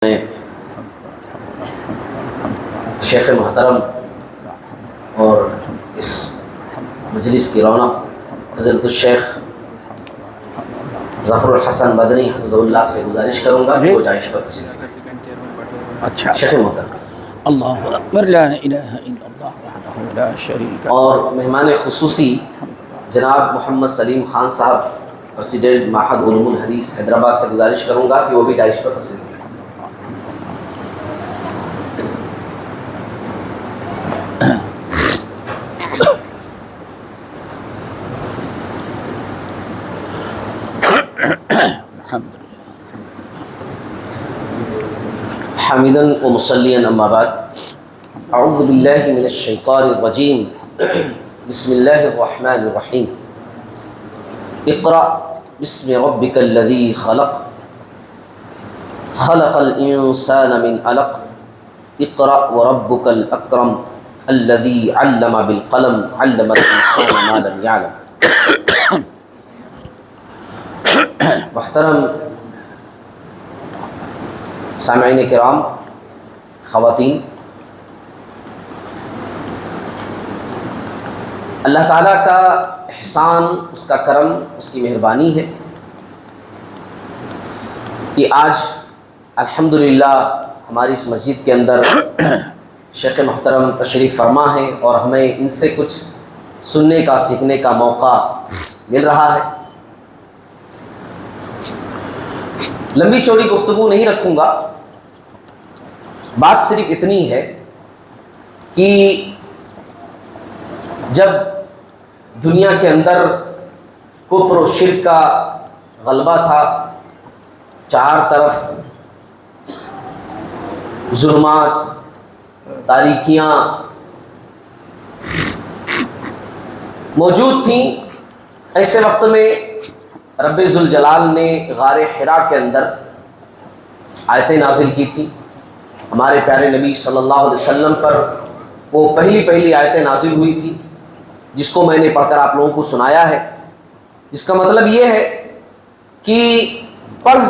میں شیخ محترم اور اس مجلس کی رونق حضرت الشیخ ظفر الحسن مدنی حفظہ اللہ سے گزارش کروں گا کہ وہ جائش پر اچھا شیخ محترم اللہ اکبر لا الہ الا اللہ وحدہ لا شریک اور مہمان خصوصی جناب محمد سلیم خان صاحب پریزیڈنٹ معہد علوم الحدیث حیدرآباد سے گزارش کروں گا کہ وہ بھی جائش پر تشریف لائیں۔ حامداً و مصلیاً اما بعد اعوذ باللہ من الشیطان الرجیم بسم اللہ الرحمن الرحیم اقرأ بسم ربک الذی خلق خلق الانسان من علق اقرأ وربک الاکرم الذی علم بالقلم علم الانسان ما لم يعلم۔ محترم سامعین کرام، خواتین، اللہ تعالیٰ کا احسان، اس کا کرم، اس کی مہربانی ہے کہ آج الحمدللہ ہماری اس مسجد کے اندر شیخ محترم تشریف فرما ہے اور ہمیں ان سے کچھ سننے کا، سیکھنے کا موقع مل رہا ہے۔ لمبی چوڑی گفتگو نہیں رکھوں گا، بات صرف اتنی ہے کہ جب دنیا کے اندر کفر و شرک کا غلبہ تھا، چار طرف ظلمات، تاریکیاں موجود تھیں، ایسے وقت میں رب ذوالجلال نے غار حرا کے اندر آیتیں نازل کی تھی۔ ہمارے پیارے نبی صلی اللہ علیہ وسلم پر وہ پہلی آیتیں نازل ہوئی تھی، جس کو میں نے پڑھ کر آپ لوگوں کو سنایا ہے، جس کا مطلب یہ ہے کہ پڑھ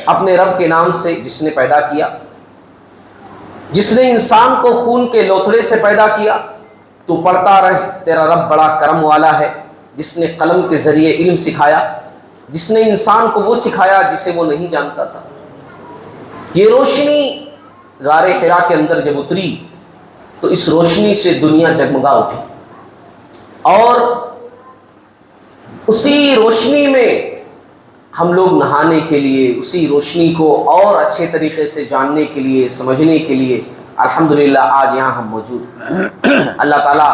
اپنے رب کے نام سے جس نے پیدا کیا، جس نے انسان کو خون کے لوتھڑے سے پیدا کیا، تو پڑھتا رہ، تیرا رب بڑا کرم والا ہے، جس نے قلم کے ذریعے علم سکھایا، جس نے انسان کو وہ سکھایا جسے وہ نہیں جانتا تھا۔ یہ روشنی غار حرا کے اندر جب اتری تو اس روشنی سے دنیا جگمگا اٹھی، اور اسی روشنی میں ہم لوگ نہانے کے لیے، اسی روشنی کو اور اچھے طریقے سے جاننے کے لیے، سمجھنے کے لیے الحمدللہ آج یہاں ہم موجود ہیں۔ اللہ تعالیٰ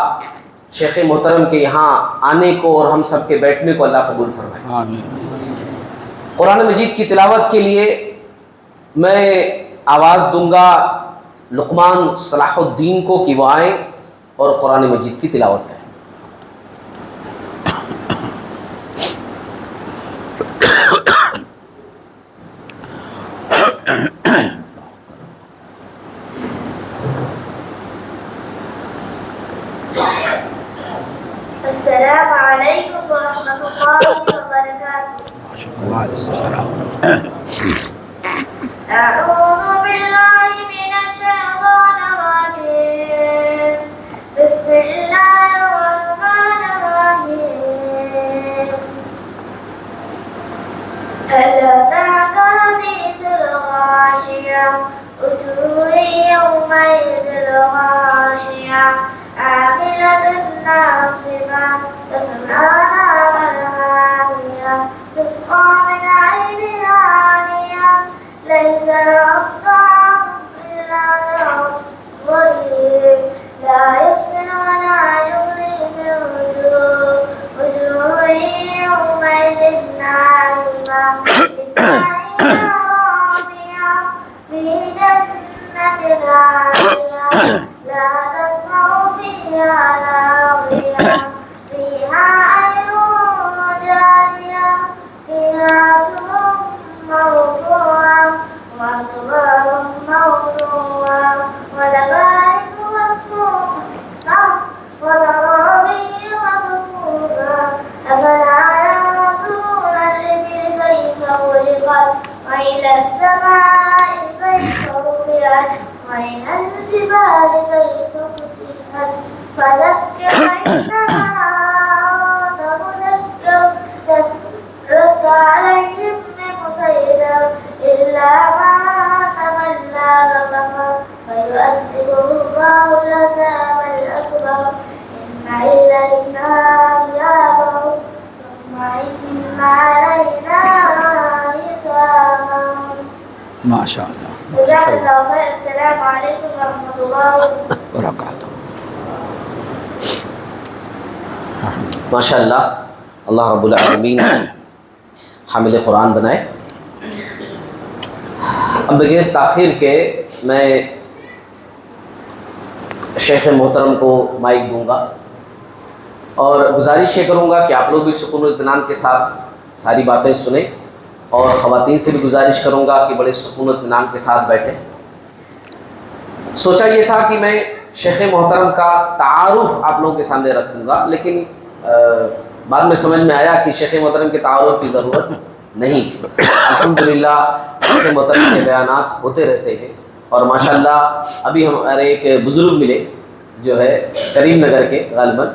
شیخ محترم کے یہاں آنے کو اور ہم سب کے بیٹھنے کو اللہ قبول فرمائے۔ آمین۔ قرآن مجید کی تلاوت کے لیے میں آواز دوں گا لقمان صلاح الدین کو کہ وہ آئیں اور قرآن مجید کی تلاوت کریں۔ السلام علیکم ورحمۃ اللہ وبرکاتہ۔ وعلیکم السلام۔ اعوذ باللہ من الشیطان الرجیم، بسم اللہ الرحمن الرحیم۔ هل أتاك حديث الغاشية، وجوه يومئذ غاشية، عاملة ناصبة، تصلى نارا حامية، تسقى من عين آنية، ليس لهم طعام إلا كغصن ضريع، لا يسمن ولا يغني من وجوه يومئذ ناعمة، لسعيها راضية، في جنة عالية، لا تسمع فيها لاغية، فيها عين جارية، فيها سرر مرفوعة، وأكواب موضوعة، ونمارق مصفوفة، وزرابي مبثوثة، أفلا ينظرون الإبل كيف خلقت، وإلى السماء كيف كيف سطحت فذكر إنما أنت مذكر لست عليهم بمسيطر إلا من تولى وكفر فيعذبه الله العذاب الأكبر إن إلينا إيابهم ثم إن علينا حسابهم. ما شاء الله. جزاك الله خير. السلام عليكم ورحمة الله وبرکاتہ. ماشاء اللہ، اللہ رب العالمین حامل قرآن بنائے. اب بغیر تاخیر کے میں شیخ محترم کو مائک دوں گا اور گزارش یہ کروں گا کہ آپ لوگ بھی سکون و اطمینان کے ساتھ ساری باتیں سنیں، اور خواتین سے بھی گزارش کروں گا کہ بڑے سکون و اطمینان کے ساتھ بیٹھیں. سوچا یہ تھا کہ میں شیخ محترم کا تعارف آپ لوگوں کے سامنے رکھوں گا، لیکن بعد میں سمجھ میں آیا کہ شیخ محترم کے تعارف کی ضرورت نہیں. الحمدللہ شیخ محترم کے بیانات ہوتے رہتے ہیں، اور ماشاءاللہ ابھی ہمارے ایک بزرگ ملے جو ہے کریم نگر کے غالباً،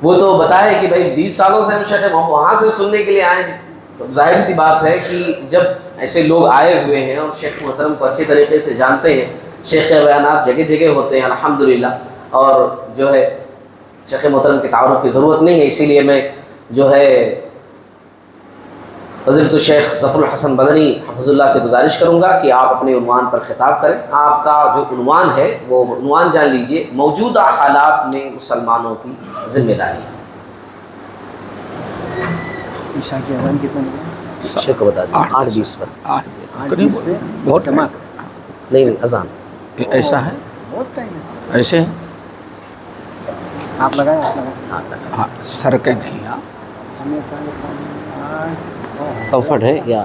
وہ تو بتائے کہ بھائی 20 سالوں سے ہم شیخ وہاں سے سننے کے لیے آئے ہیں. تو ظاہر سی بات ہے کہ جب ایسے لوگ آئے ہوئے ہیں اور شیخ محترم کو اچھے طریقے سے جانتے ہیں، شیخ کے بیانات جگہ جگہ ہوتے ہیں الحمدللہ، اور جو ہے شیخ محترم کے تعارف کی ضرورت نہیں ہے. اسی لیے میں جو ہے حضرت الشیخ ظفر الحسن مدنی حفظ اللہ سے گزارش کروں گا کہ آپ اپنے عنوان پر خطاب کریں. آپ کا جو عنوان ہے وہ عنوان جان لیجئے، موجودہ حالات میں مسلمانوں کی ذمہ داری. عشاء کی اذان کتنے بجے؟ شیخ کو بتا دیں 8:20 پر. 8 قریب بہت جماعت نہیں اذان. ایسا ہے، بہت ٹائم ہے. ایسے ہیں. آپ لگائیں، آپ لگائیں. ہاں سڑکیں نہیں. ہاں ہمیں کمفرٹ ہے یا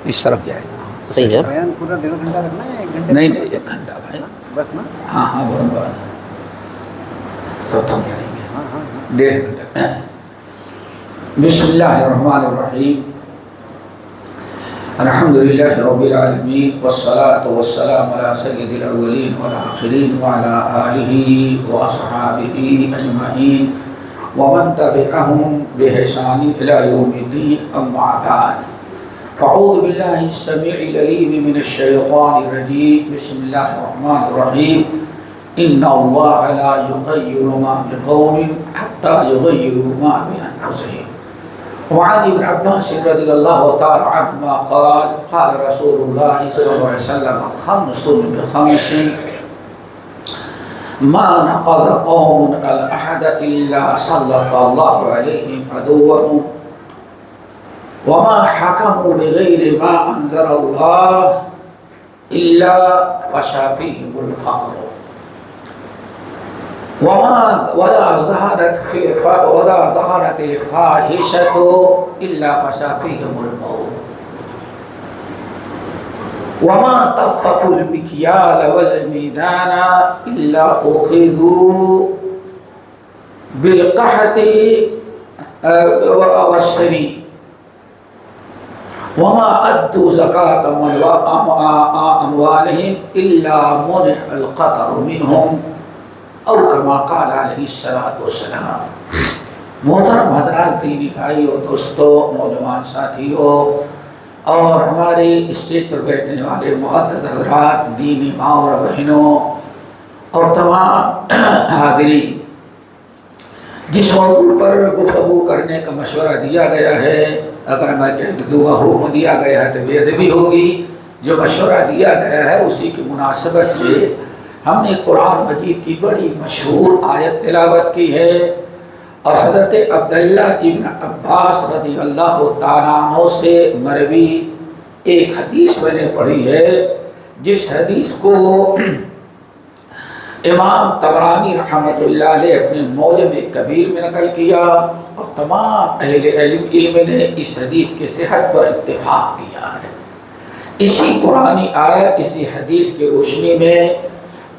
اس طرف جائے گا. صحیح ہے؟ بیان پورا 1.5 گھنٹہ رکھنا ہے 1 گھنٹے؟ نہیں 1 گھنٹہ بھائی. بس نا. ہاں ہاں بہت بار سب تھک جائیں گے. ہاں ہاں 1.5 گھنٹہ. بسم اللہ الرحمن الرحیم. الحمدللہ رب العالمین والصلاة والسلام علی سید الاولین والآخرین وعلی آلہ واصحابہ اجمعین ومن تبعهم بإحسان إلى يوم الدين. أما بعد فأعوذ بالله السميع العليم من الشيطان الرجيم. بسم الله الرحمن الرحيم. إن الله لا يغير ما بقوم حتى يغيروا ما بأنفسهم. وعن ابن عباس رضي الله تعالى عنهما قال قال رسول الله صلى الله عليه وسلم 5 ب5 ما نقض قوم الأحد إلا سلط الله عليهم عدوهم وما حكموا بغير ما أنزل الله إلا فشى فيهم الفقر ولا ظهرت الفاحشة إلا فشى فيهم الموت وما طففوا المكيال والميزان إلا أخذوا بالقحط والسري وما أدوا زكاة أموالهم إلا منع القطر منهم او کما قال علیہ الصلوۃ والسلام. محترم حضرات، دینی بھائیو، دوستو، نوجوان ساتھیو، اور ہمارے اسٹیج پر بیٹھنے والے معزز حضرات، دینی ماں اور بہنوں، اور تمام حاضرین، جس موضوع پر گفتگو کرنے کا مشورہ دیا گیا ہے، اگر میں کہہ دوں حکم دیا گیا ہے تو بے ادبی ہوگی. جو مشورہ دیا گیا ہے اسی کی مناسبت سے ہم نے قرآن مجید کی بڑی مشہور آیت تلاوت کی ہے، اور حضرت عبداللہ ابن عباس رضی اللہ تعالیٰ عنہ سے مروی ایک حدیث میں نے پڑھی ہے، جس حدیث کو امام طبرانی رحمۃ اللہ علیہ اپنے معجم کبیر میں نقل کیا، اور تمام اہل علم نے اس حدیث کے صحت پر اتفاق کیا ہے. اسی قرآنی آیت، اسی حدیث کی روشنی میں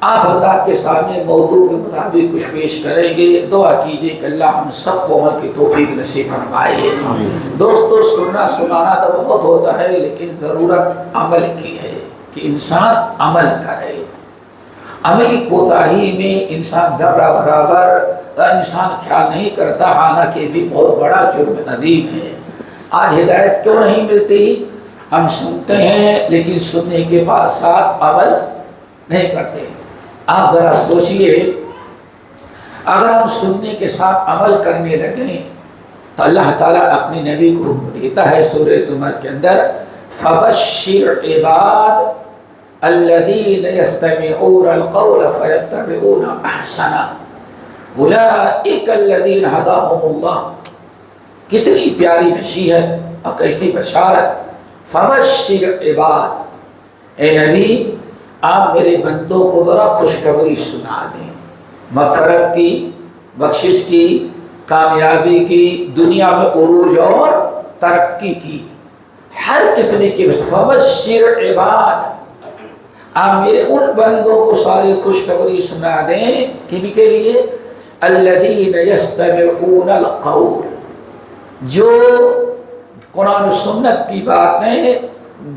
آپ حضرات کے سامنے موضوع کے مطابق کچھ پیش کریں گے. دعا کیجیے کہ اللہ ہم سب کو عمل کی توفیق نصیب فرمائے. دوستو، سنانا تو بہت ہوتا ہے، لیکن ضرورت عمل کی ہے کہ انسان عمل کرے. عملی کوتاہی میں انسان ذرہ برابر انسان خیال نہیں کرتا، حالانکہ بھی بہت بڑا جرم عظیم ہے۔ آج ہدایت کیوں نہیں ملتی؟ ہم سنتے ہیں لیکن سننے کے بعد ساتھ عمل نہیں کرتے۔ آپ ذرا سوچئے، اگر ہم سننے کے ساتھ عمل کرنے لگیں تو اللہ تعالیٰ اپنے نبی کو حکم دیتا ہے سورہ زمر کے اندر، فَبَشِّرْ عِبَادِ الَّذِينَ يَسْتَمِعُونَ الْقَوْلَ فَيَتَّبِعُونَ أَحْسَنَهُ أُولَٰئِكَ الَّذِينَ هَدَاهُمُ اللَّهُ۔ کتنی پیاری نصیحت اور کیسی بشارت۔ فَبَشِّرْ عِبَادِ، اے نبی آپ میرے بندوں کو ذرا خوشخبری سنا دیں، مغفرت کی، بخشش کی، کامیابی کی، دنیا میں عروج اور ترقی کی، ہر قسم کی۔ فَبَشِّرْ عِبَادِ، آپ میرے ان بندوں کو ساری خوشخبری سنا دیں، کن کے لیے؟ الذین یستمعون القول، جو قرآن و سنت کی باتیں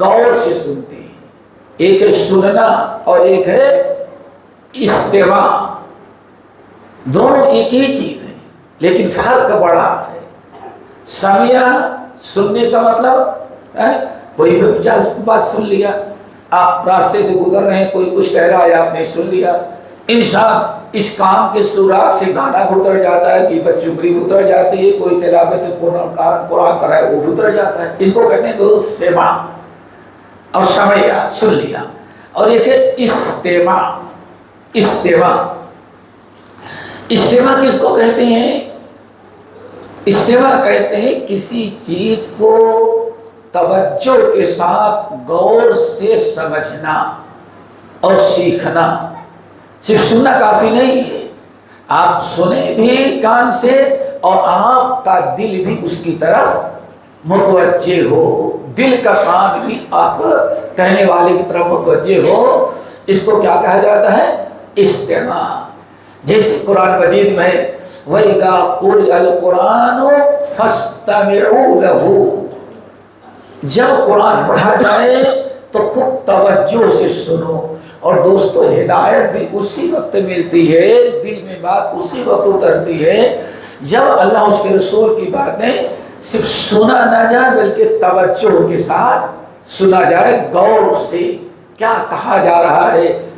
غور سے سنتے ہیں۔ ایک ہے سننا اور ایک ہے استماع، دونوں ایک ہی چیز ہے لیکن فرق بڑا ہے۔ سمعہ سننے کا مطلب ہے کوئی بات سن لیا، آپ راستے سے گزر رہے ہیں، کوئی کچھ کہہ رہا ہے آپ نے سن لیا۔ انسان اس کام کے سوراخ سے گانا گزر جاتا ہے، غیبت چغلی گزر جاتی ہے، کوئی تلاوت قرآن کر رہا ہے وہ گزر جاتا ہے، اس کو کہتے ہیں تو سماع اور سمعہ سن لیا۔ اور ایک ہے استماع۔ استماع استماع کس کو کہتے ہیں؟ استماع کہتے ہیں کسی چیز کو توجہ کے ساتھ غور سے سمجھنا اور سیکھنا۔ صرف سننا کافی نہیں ہے، آپ سنیں بھی کان سے اور آپ کا دل بھی اس کی طرف متوجہ ہو، دل کا کان بھی آپ کہنے والے کی طرف متوجہ ہو۔ اس کو کیا کہا جاتا ہے؟ استماع۔ جیسے قرآن مجید میں وَإِذَا قُرِئَ الْقُرْآنُ فَاسْتَمِعُوا لَهُ، جب قرآن پڑھا جائے تو خوب توجہ سے سنو۔ اور دوستو ہدایت بھی اسی وقت ملتی ہے، دل میں بات اسی وقت اترتی ہے جب اللہ اس کے رسول کی باتیں صرف سنا نہ جائے بلکہ توجہ کے ساتھ سنا جائے، غور سے کیا کہا جا رہا ہے۔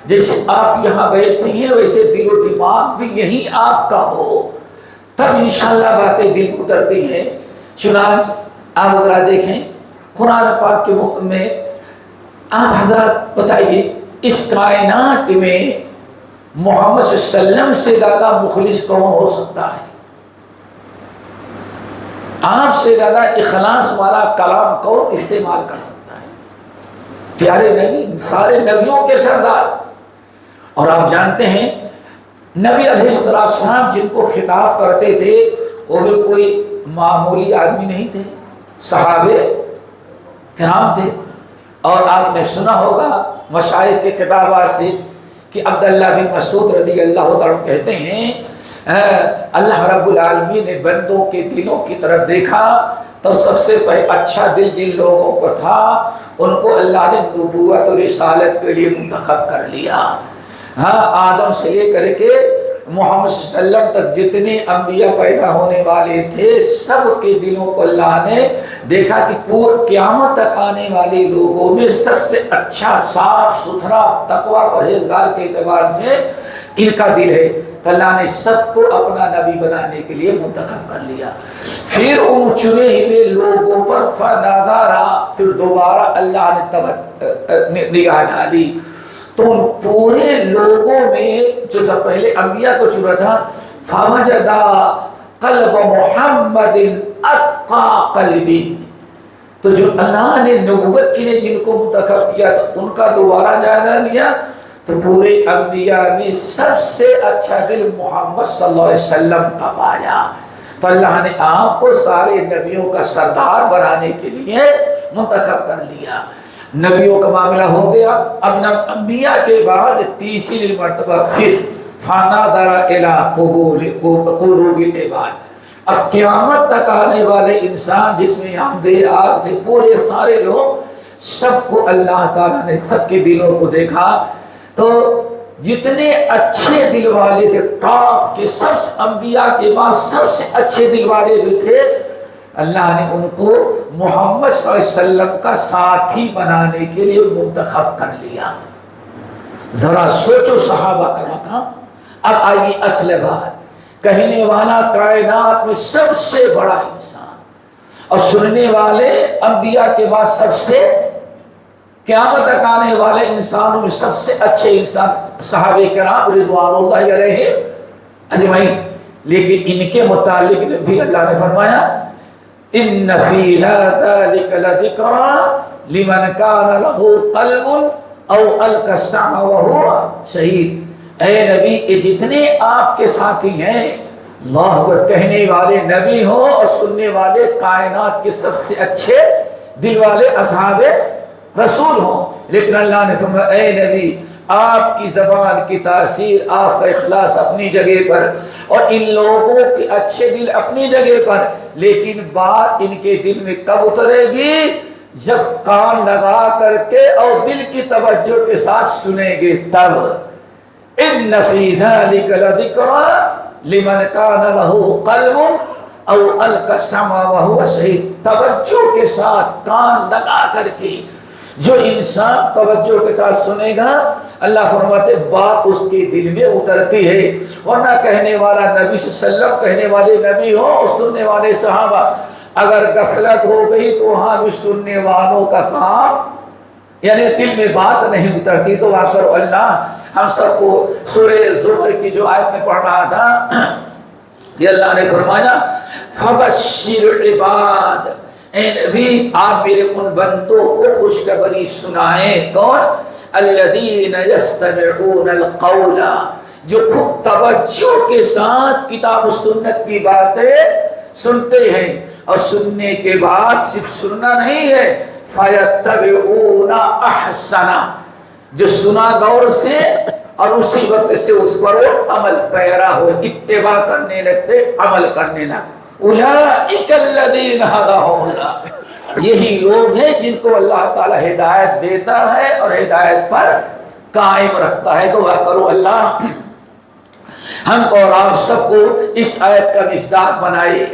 جیسے آپ یہاں بیٹھتے ہیں ویسے دل و دماغ بھی یہی آپ کا ہو، تب انشاءاللہ باتیں دل اترتی ہیں۔ چنانچہ آپ حضرات دیکھیں قرآن پاک کے مخ میں، آپ حضرات بتائیے اس کائنات میں محمد صلی اللہ علیہ وسلم سے زیادہ مخلص کون ہو سکتا ہے؟ آپ سے زیادہ اخلاص والا کلام کون استعمال کر سکتا ہے؟ پیارے نبی، سارے نبیوں کے سردار۔ اور آپ جانتے ہیں نبی علیہ السلام جن کو خطاب کرتے تھے وہ بھی کوئی معمولی آدمی نہیں تھے، صحابہ کرام تھے۔ اور آپ نے سنا ہوگا مشائخ کے خطابات سے کہ عبداللہ بن مسعود رضی اللہ عنہ کہتے ہیں اللہ رب العالمین نے بندوں کے دلوں کی طرف دیکھا تو سب سے اچھا دل جن لوگوں کو تھا ان کو اللہ نے نبوت اور رسالت کے لیے منتخب کر لیا۔ ہاں، آدم سے لے کر کے محمد صلی اللہ علیہ وسلم تک جتنے انبیاء پیدا ہونے والے تھے سب کے دلوں کو اللہ نے دیکھا کہ پورا قیامت تک آنے والے لوگوں میں سب سے اچھا، صاف ستھرا، تقویٰ پرہیزگار کے اعتبار سے ان کا دل ہے، تو اللہ نے سب کو اپنا نبی بنانے کے لیے منتخب کر لیا۔ پھر ان چنے ہوئے لوگوں پر فنظرا، پھر دوبارہ اللہ نے نگاہ ڈالی تو ان پورے لوگوں میں جو سب پہلے انبیاء کو چنا تھا فوجدا قلب محمد اتقى قلب، تو جو اللہ نے نبوت کے لیے جن کو منتخب کیا تھا ان کا دوبارہ جائزہ لیا تو پورے انبیاء میں سب سے اچھا دل محمد صلی اللہ علیہ وسلم کا پایا۔ تو اللہ نے آپ کو سارے نبیوں کا سردار بنانے کے لیے منتخب کر لیا۔ نبیوں کا معاملہ ہو گیا۔ اب انبیاء کے بعد تیسری مرتبہ پھر فنظر الی قلوب العباد، اب قیامت تک آنے والے انسان جس میں ہم دے آپ تھے پورے سارے لوگ، سب کو اللہ تعالیٰ نے سب کے دلوں کو دیکھا تو جتنے اچھے دل والے تھے، ٹاپ کے سب سے، انبیاء کے بعد سب سے اچھے دل والے جو تھے، اللہ نے ان کو محمد صلی اللہ علیہ وسلم کا ساتھی بنانے کے لیے منتخب کر لیا۔ ذرا سوچو صحابہ کا مقام۔ اب آئیے اصل بات، کہنے والا کائنات میں سب سے بڑا انسان اور سننے والے انبیاء کے بعد سب سے، قیامت تک آنے والے انسانوں میں سب سے اچھے انسان صحابہ کرام رضوان اللہ علیہم اجمعین۔ لیکن ان کے متعلق بھی اللہ نے فرمایا ان فی ذلک لذکری لمن کان لہ قلب او القی السمع وہو شہید۔ اے نبی، یہ جتنے آپ کے ساتھی ہیں، اللہ اکبر، کہنے والے نبی ہو اور سننے والے کائنات کے سب سے اچھے دل والے اصحاب رسول ہوں، لیکن اللہ نے فرمایا اے نبی، آپ کی زبان کی تاثیر، آپ کا اخلاص اپنی جگہ پر، اور ان لوگوں کے اچھے دل اپنی جگہ پر، لیکن بات ان کے دل میں کب اترے گی؟ جب کان لگا کر کے اور دل کی توجہ کے ساتھ سنیں گے تب۔ ان فی ذلک لذکری لمن کان لہ قلب او القی السمع وہو شہید۔ توجہ کے ساتھ کان لگا کر کے جو انسان توجہ کے ساتھ سنے گا، اللہ فرماتے بات اس کے دل میں اترتی ہے۔ ورنہ کہنے والا نبی صلی اللہ علیہ وسلم، کہنے والے نبی ہو اور سننے والے صحابہ، اگر غفلت ہو گئی تو وہاں بھی سننے والوں کا کام، یعنی دل میں بات نہیں اترتی۔ تو آخر اللہ ہم سب کو سورہ زمر کی جو آیت میں پڑھ رہا تھا، یہ اللہ نے فرمایا فبشر عباد، اے نبی آپ میرے ان بندوں کو خوشخبری سنائیں۔ کون؟ الذین یستمعون القول، جو خوب توجہ کے ساتھ کتاب و سنت کی باتیں سنتے ہیں، اور سننے کے بعد صرف سننا نہیں ہے، فیتبعون احسنا، جو سنا غور سے اور اسی وقت سے اس پر وہ عمل پیرا ہو، اتباع کرنے لگتے، عمل کرنے لگتے۔ اولئک الذین ھداھم اللہ، یہی لوگ ہیں جن کو اللہ تعالی ہدایت دیتا ہے اور ہدایت پر قائم رکھتا ہے۔ دعا کرو اللہ ہم کو اور آپ سب کو اس آیت کا مصداق بنائے۔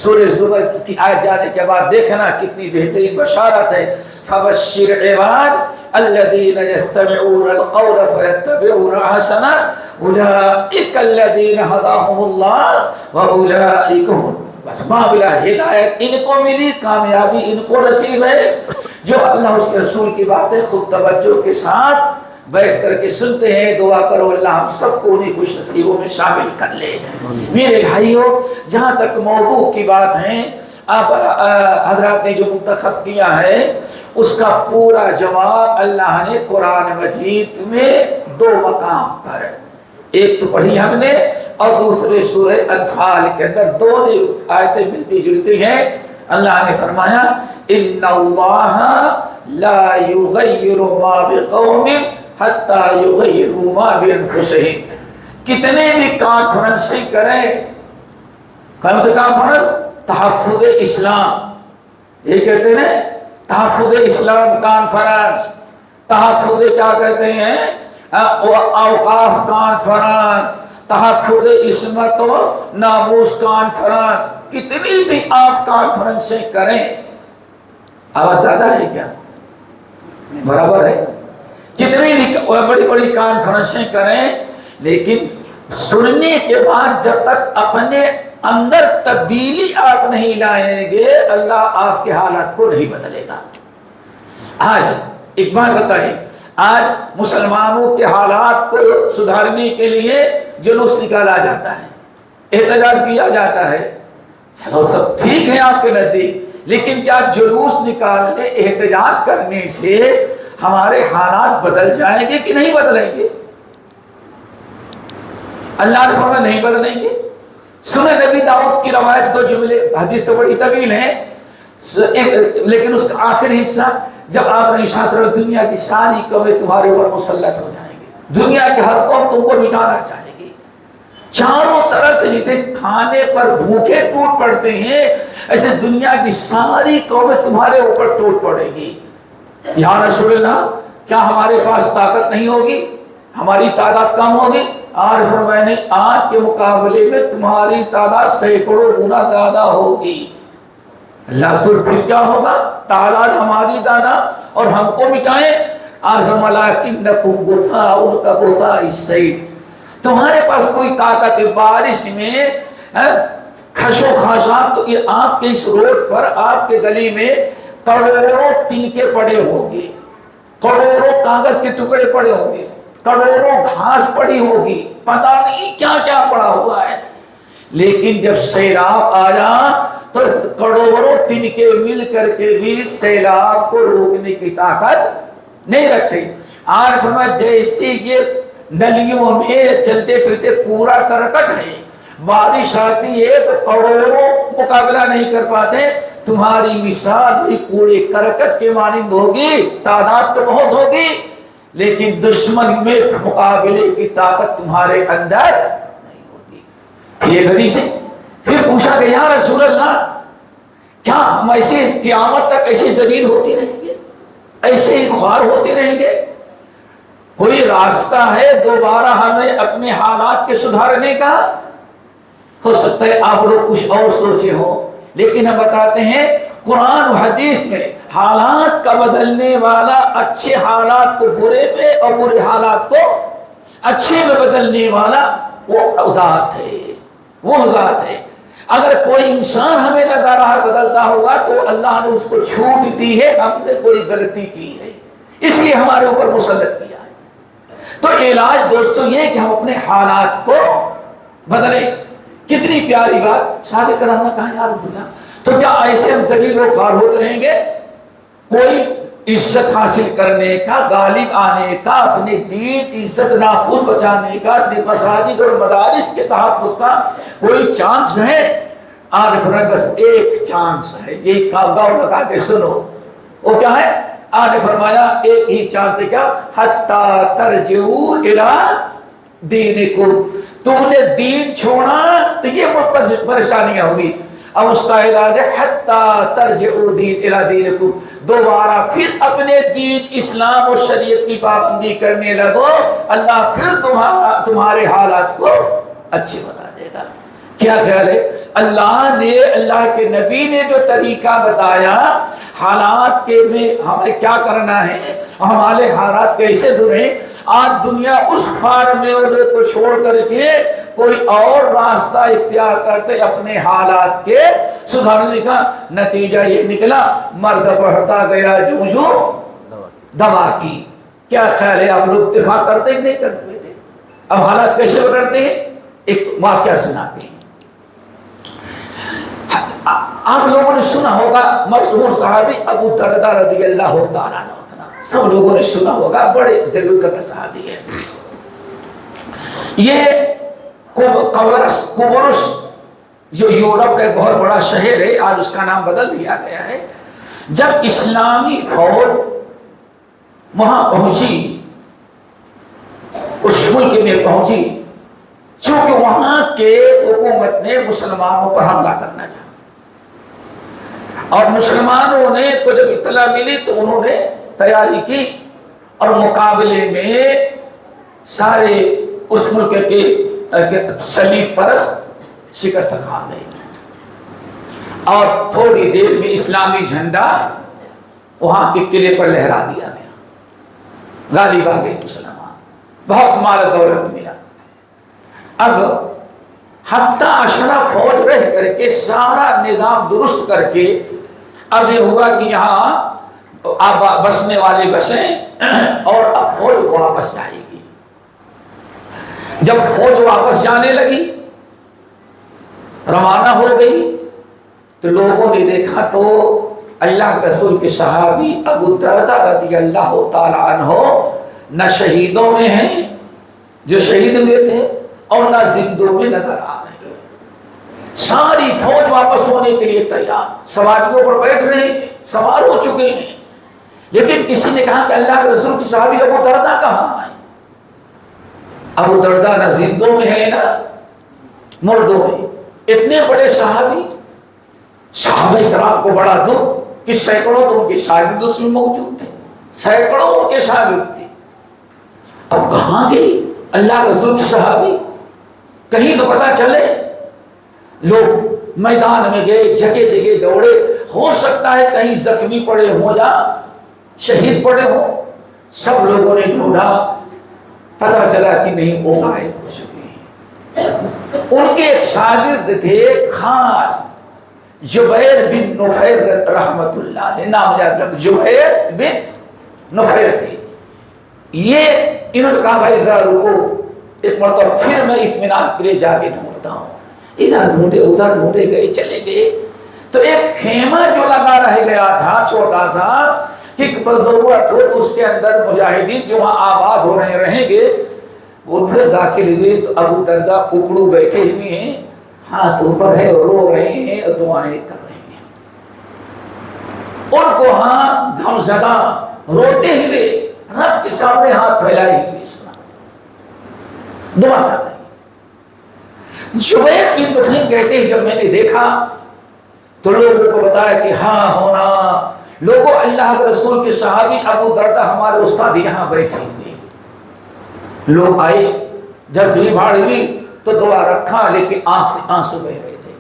سورہ زمر کی آیت جانے کے بعد دیکھنا کتنی بہترین بشارت ہے۔ فبشر عباد الذین یستمعون القول فیتبعون احسنہ اولئک الذین ھداھم اللہ واولئک هم، بس معاملہ ہدایت ان کو ملی، کامیابی ان کو نصیب ہے جو اللہ اس کے رسول کی باتیں خوب توجہ کے ساتھ بیٹھ کر کے سنتے ہیں۔ دعا کرو اللہ ہم سب کو انہیں خوش نصیبوں میں شامل کر لے۔ میرے بھائیوں، جہاں تک موضوع کی بات ہے، آپ حضرات نے جو منتخب کیا ہے اس کا پورا جواب اللہ نے قرآن مجید میں دو مقام پر، ایک تو پڑھی ہم نے اور دوسرے سورہ انفال کے اندر، دونوں آیتیں ملتی جلتی ہیں۔ اللہ نے فرمایا ان اللہ لا یغیر ما بقوم حتی یغیروا ما بانفسہم۔ کتنے بھی کانفرنسیں کریں، کون سے کانفرنس؟ تحفظ اسلام، یہ کہتے ہیں تحفظ اسلام کانفرنس، تحفظ کیا کہتے ہیں؟ اوقاف کانفرنس، تحفظ عصمت و ناموس کانفرنس، کتنی بھی آپ کانفرنسیں کریں، آواز زیادہ ہے کیا؟ برابر ہے؟ کتنی بھی بڑی بڑی کانفرنسیں کریں، لیکن سننے کے بعد جب تک اپنے اندر تبدیلی آپ نہیں لائیں گے، اللہ آپ کے حالات کو نہیں بدلے گا۔ آج ایک بات بتائیں، آج مسلمانوں کے حالات کو سدھارنے کے لیے جلوس نکالا جاتا ہے، احتجاج کیا جاتا ہے، چلو سب ٹھیک ہے آپ کے نزدیک، لیکن کیا جلوس نکالنے، احتجاج کرنے سے ہمارے حالات بدل جائیں گے کہ نہیں بدلیں گے؟ اللہ نے فرمایا نہیں بدلیں گے۔ سنہ نبی داؤد کی روایت دو جملے، حدیث تو بڑی طویل ہے لیکن اس کا آخری حصہ، جب آپ نے ارشاد فرمایا دنیا کی ساری قومیں تمہارے اوپر مسلط ہو جائیں گے، دنیا کے ہر قوم تم کو مٹانا چاہے گی، چاروں طرف جیسے کھانے پر بھوکے ٹوٹ پڑتے ہیں ایسے دنیا کی ساری قومیں تمہارے اوپر ٹوٹ پڑے گی۔ یا رسول اللہ، کیا ہمارے پاس طاقت نہیں ہوگی؟ ہماری تعداد کم ہوگی، اور فرمایا آج کے مقابلے میں تمہاری تعداد سینکڑوں گنا زیادہ ہوگی۔ اللہ رسول پھر کیا ہوگا؟ تعداد ہماری زیادہ اور ہم کو مٹائیں، اور فرمایا لکنکم غثاء کغثاء السیل، تمہارے پاس کوئی طاقت بارش میں کھشو خاشاک، تو یہ آپ کے اس روڈ پر آپ کے گلی میں کروڑوں تنکے پڑے ہوں گے، کروڑوں کاغذ کے ٹکڑے پڑے ہوں گے، کروڑوں گھاس پڑی ہوگی، پتہ نہیں کیا کیا پڑا ہوا ہے، لیکن جب سیلاب آیا تو کروڑوں تنکے مل کر کے بھی سیلاب کو روکنے کی طاقت نہیں رکھتے۔ آج فرمایا جیسے یہ نلیوں میں چلتے پھرتے کوڑا کرکٹ ہے، بارش آتی ہے تو کروڑوں مقابلہ نہیں کر پاتے، تمہاری مثال بھی کوڑے کرکٹ کے مانند ہوگی، تعداد تو بہت ہوگی لیکن دشمن میں مقابلے کی طاقت تمہارے اندر نہیں ہوگی۔ یہ حدیث ہے۔ پھر پوچھا کہ یا رسول اللہ کیا ہم ایسے قیامت تک ایسے ذلیل ہوتے رہیں گے، ایسے ہی خوار ہوتے رہیں گے؟ کوئی راستہ ہے دوبارہ ہمیں اپنے حالات کے سدھارنے کا؟ ہو سکتا ہے آپ لوگ کچھ اور سوچے ہو، لیکن ہم بتاتے ہیں قرآن و حدیث میں حالات کا بدلنے والا، اچھے حالات کو برے میں اور برے حالات کو اچھے میں بدلنے والا وہ ذات ہے، وہ ذات ہے۔ اگر کوئی انسان ہمیں نظارہ بدلتا ہوگا تو اللہ نے اس کو چھوٹ دی ہے، ہم نے کوئی غلطی کی ہے اس لیے ہمارے اوپر مسلط کیا ہے۔ تو علاج دوستو یہ کہ ہم اپنے حالات کو بدلیں۔ کتنی پیاری بات صحابہ کرام نے کہا یا رسول اللہ تو کیا ایسے ہم ذلیل و خوار ہوتے رہیں گے؟ کوئی عزت حاصل کرنے کا، غالب آنے کا، اپنے دین عزت نافذ بچانے کا، مساجد اور مدارس کے تحفظ کا کوئی چانس ہے؟ آج فرمایا بس ایک چانس ہے، ایک کا غور لگا کے سنو، وہ کیا ہے؟ آج فرمایا ایک ہی چانس ہے، کیا؟ حتی ترجعوا الی دینکم، تم نے دین چھوڑا تو یہ پریشانیاں ہوگی، اب اس کا علاج ہے حتی ترجعوا الی دینکم، دوبارہ پھر اپنے دین اسلام اور شریعت کی پابندی کرنے لگو، اللہ پھر تمہارے حالات کو اچھے بنا دے گا۔ کیا خیال ہے؟ اللہ نے، اللہ کے نبی نے جو طریقہ بتایا حالات کے میں ہمیں کیا کرنا ہے، ہمارے حالات کیسے دھریں، آج دنیا اس فارمولے کو چھوڑ کر کے کوئی اور راستہ اختیار کرتے اپنے حالات کے سدھارنے کا، نتیجہ یہ نکلا مرد بڑھتا گیا جو دوا کی۔ کیا خیال ہے آپ لوگ اتفاق کرتے ہی نہیں کرتے تھے؟ اب حالات کیسے بدلتے ہیں؟ ایک واقعہ سناتے ہیں۔ آپ لوگوں نے سنا ہوگا مشہور صحابی ابو درداء رضی اللہ تعالیٰ عنہ، سب لوگوں نے سنا ہوگا، بڑے جلیل قدر صحابی ہیں۔ یہ قبرص جو یورپ کا ایک بہت بڑا شہر ہے، آج اس کا نام بدل دیا گیا ہے۔ جب اسلامی فوج وہاں پہنچی، اس ملک میں پہنچی، چونکہ وہاں کے حکومت نے مسلمانوں پر حملہ کرنا چاہا، اور مسلمانوں نے کو جب اطلاع ملی تو انہوں نے تیاری کی، اور مقابلے میں سارے اس ملک کے صلیب پرست شکست کھا گئے، اور تھوڑی دیر میں اسلامی جھنڈا وہاں کے قلعے پر لہرا دیا گیا، غالب آ گئے مسلمان، بہت مال دولت ملا۔ اب ہفتہ عشرہ فوج رہ کر کے سارا نظام درست کر کے اب یہ ہوگا کہ یہاں اب بسنے والے بسیں اور اب فوج واپس جائے گی۔ جب فوج واپس جانے لگی، روانہ ہو گئی، تو لوگوں نے دیکھا تو اللہ کے رسول کے صحابی ابو درداء رضی اللہ تعالیٰ عنہ نہ شہیدوں میں ہیں جو شہید ہوئے تھے اور نہ زندوں میں نظر آ رہے ہیں۔ ساری فوج واپس ہونے کے لیے تیار، سواریوں پر بیٹھ رہے ہیں، سوار ہو چکے ہیں، لیکن کسی نے کہا کہ اللہ کے رسول کی صحابی ابو درداء کہاں ہیں؟ ابو درداء نہ زندوں میں ہے نہ مردوں میں۔ اتنے بڑے صحابی، صحابہ کرام کو بڑا دکھ کہ سینکڑوں تو ان کے شاگرد اس میں موجود تھے، سینکڑوں ان کے شاگرد تھے، اب کہاں کہاں گئی اللہ رسول کی صحابی؟ کہیں تو پتہ چلے. لوگ میدان میں گئے، جگہ جگہ دوڑے، ہو سکتا ہے کہیں زخمی پڑے ہوں یا شہید پڑے ہوں. سب لوگوں نے ڈھونڈا، پتہ چلا کہ نہیں، وہ غائب ہو چکے ہیں. ان کے ایک شاگرد تھے خاص، جبیر بن نفیر رحمت اللہ علیہ، نام یاد رکھ، جبیر بن نفیر تھے. یہ انہوں نے کہا بھائی ذرا رکو، ایک مرتبہ پھر میں اطمینان کے لیے جا کے ڈھونڈتا ہوں. ادھر ڈھونڈے ادھر ڈھونڈے، گئے چلے گئے تو ایک خیمہ جو لگا رہ گیا تھا چھوٹا سا، ایک ضرورت ہو اس کے اندر مجاہدین جو وہاں آباد ہو رہیں گے، وہ پھر داخل ہوئے تو ابو دردہ اکڑو بیٹھے ہوئے ہیں، ہاتھ اوپر ہے، رو رہے ہیں اور دعائیں کر رہے ہیں. ان کو ہاں غمزدہ روتے ہوئے رب کے سامنے ہاتھ پھیلائے ہوئے دعا کر رہے ہیں. جبیر بن نفیر کہتے ہیں جب میں نے دیکھا تو لوگوں کو بتایا کہ ہاں ہونا، لوگوں اللہ کے رسول کے صحابی ابو دردہ ہمارے استاد یہاں بیٹھے ہوئے. لوگ آئے، جب بھیڑ بھاڑ ہوئی تو دعا رکھا، لیکن آنکھ سے آنسو بہ رہے تھے.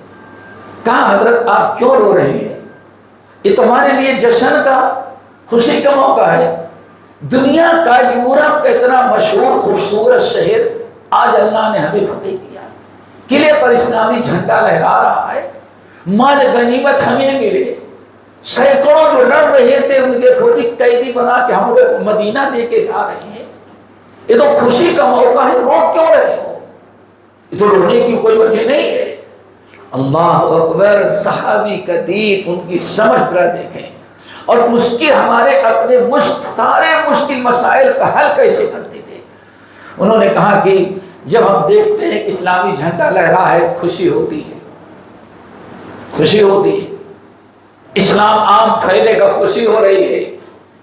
کہا حضرت آپ کیوں رو رہے ہیں؟ یہ تمہارے لیے جشن کا، خوشی کا موقع ہے. دنیا کا یورپ کا اتنا مشہور خوبصورت شہر آج اللہ نے ہمیں فتح کیا، قلعے پر اسلامی جھنڈا لہرا رہا ہے، مال غنیمت ہمیں ملے. سینکڑوں جو لڑ رہے تھے ان کے فوجی قیدی بنا کے ہم لوگ مدینہ لے کے جا رہے ہیں. یہ تو خوشی کا موقع ہے، رو کیوں رہے ہو؟ یہ تو رونے کی کوئی وجہ نہیں ہے. اللہ اکبر. صحابی کا دین، ان کی سمجھ پر دیکھیں، اور مشکل ہمارے اپنے سارے مشکل مسائل کا حل کیسے کرتے تھے. انہوں نے کہا کہ جب ہم دیکھتے ہیں کہ اسلامی جھنڈا لہرا ہے، خوشی ہوتی ہے، خوشی ہوتی ہے، اسلام عام پھیلے گا، خوشی ہو رہی ہے.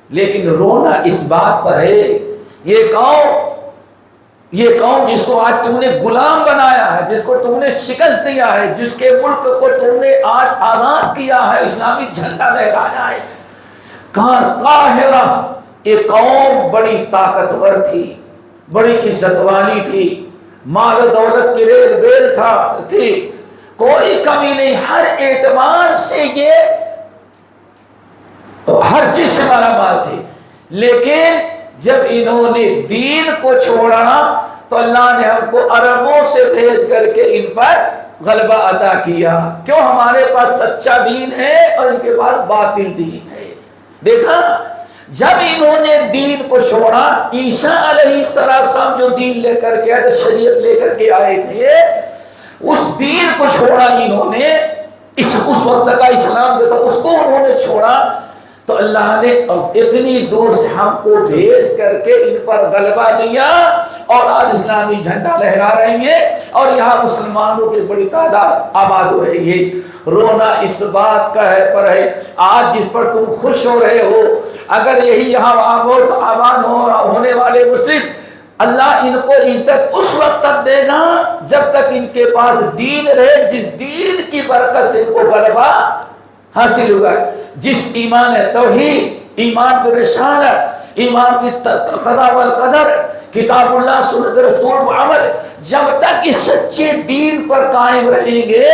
لیکن رونا اس بات پر ہے، یہ قوم جس کو آج تم نے غلام بنایا ہے، جس کو تم نے شکست دیا ہے، جس کے ملک کو تم نے آج آزاد کیا ہے، اسلامی جھنڈا لہرایا ہے، قاہرہ، یہ قوم بڑی طاقتور تھی، بڑی عزت والی تھی، مال و دولت کی ریل ویل تھی، کوئی کمی نہیں، ہر اعتبار سے یہ ہر چیز سے مالا مال تھی. لیکن جب انہوں نے دین کو چھوڑا تو اللہ نے ہم کو عربوں سے بھیج کر کے ان پر غلبہ عطا کیا. کیوں؟ ہمارے پاس سچا دین ہے اور ان کے پاس باطل دین ہے. دیکھا، جب انہوں نے دین کو چھوڑا، عیسیٰ علیہ السلام جو دین لے کر کے آئے، شریعت لے کر کے آئے تھے، اس دین کو چھوڑا انہوں نے. اس وقت کا اسلام جو تھا اس کو انہوں نے چھوڑا، تو اللہ نے اتنی دور سے ہم کو بھیج کر کے ان پر غلبہ دیا، اور آج اسلامی جھنڈا لہرا رہے ہیں اور یہاں مسلمانوں کی بڑی تعداد آباد ہو رہی ہے. رونا اس بات کا ہے پر ہے، آج جس پر تم خوش ہو رہے ہو، اگر یہی یہاں آباد ہونے والے مسلم، اللہ ان کو عزت اس وقت تک دے گا جب تک ان کے پاس دین رہے، جس دین کی برکت سے ان کو غلبہ حاصل ہوگا. جس ایمان توحید، ایمان کی رسالت، ایمان کی قضا والقدر، کتاب اللہ، سنت رسول عمل، جب تک اس سچے دین پر قائم رہیں گے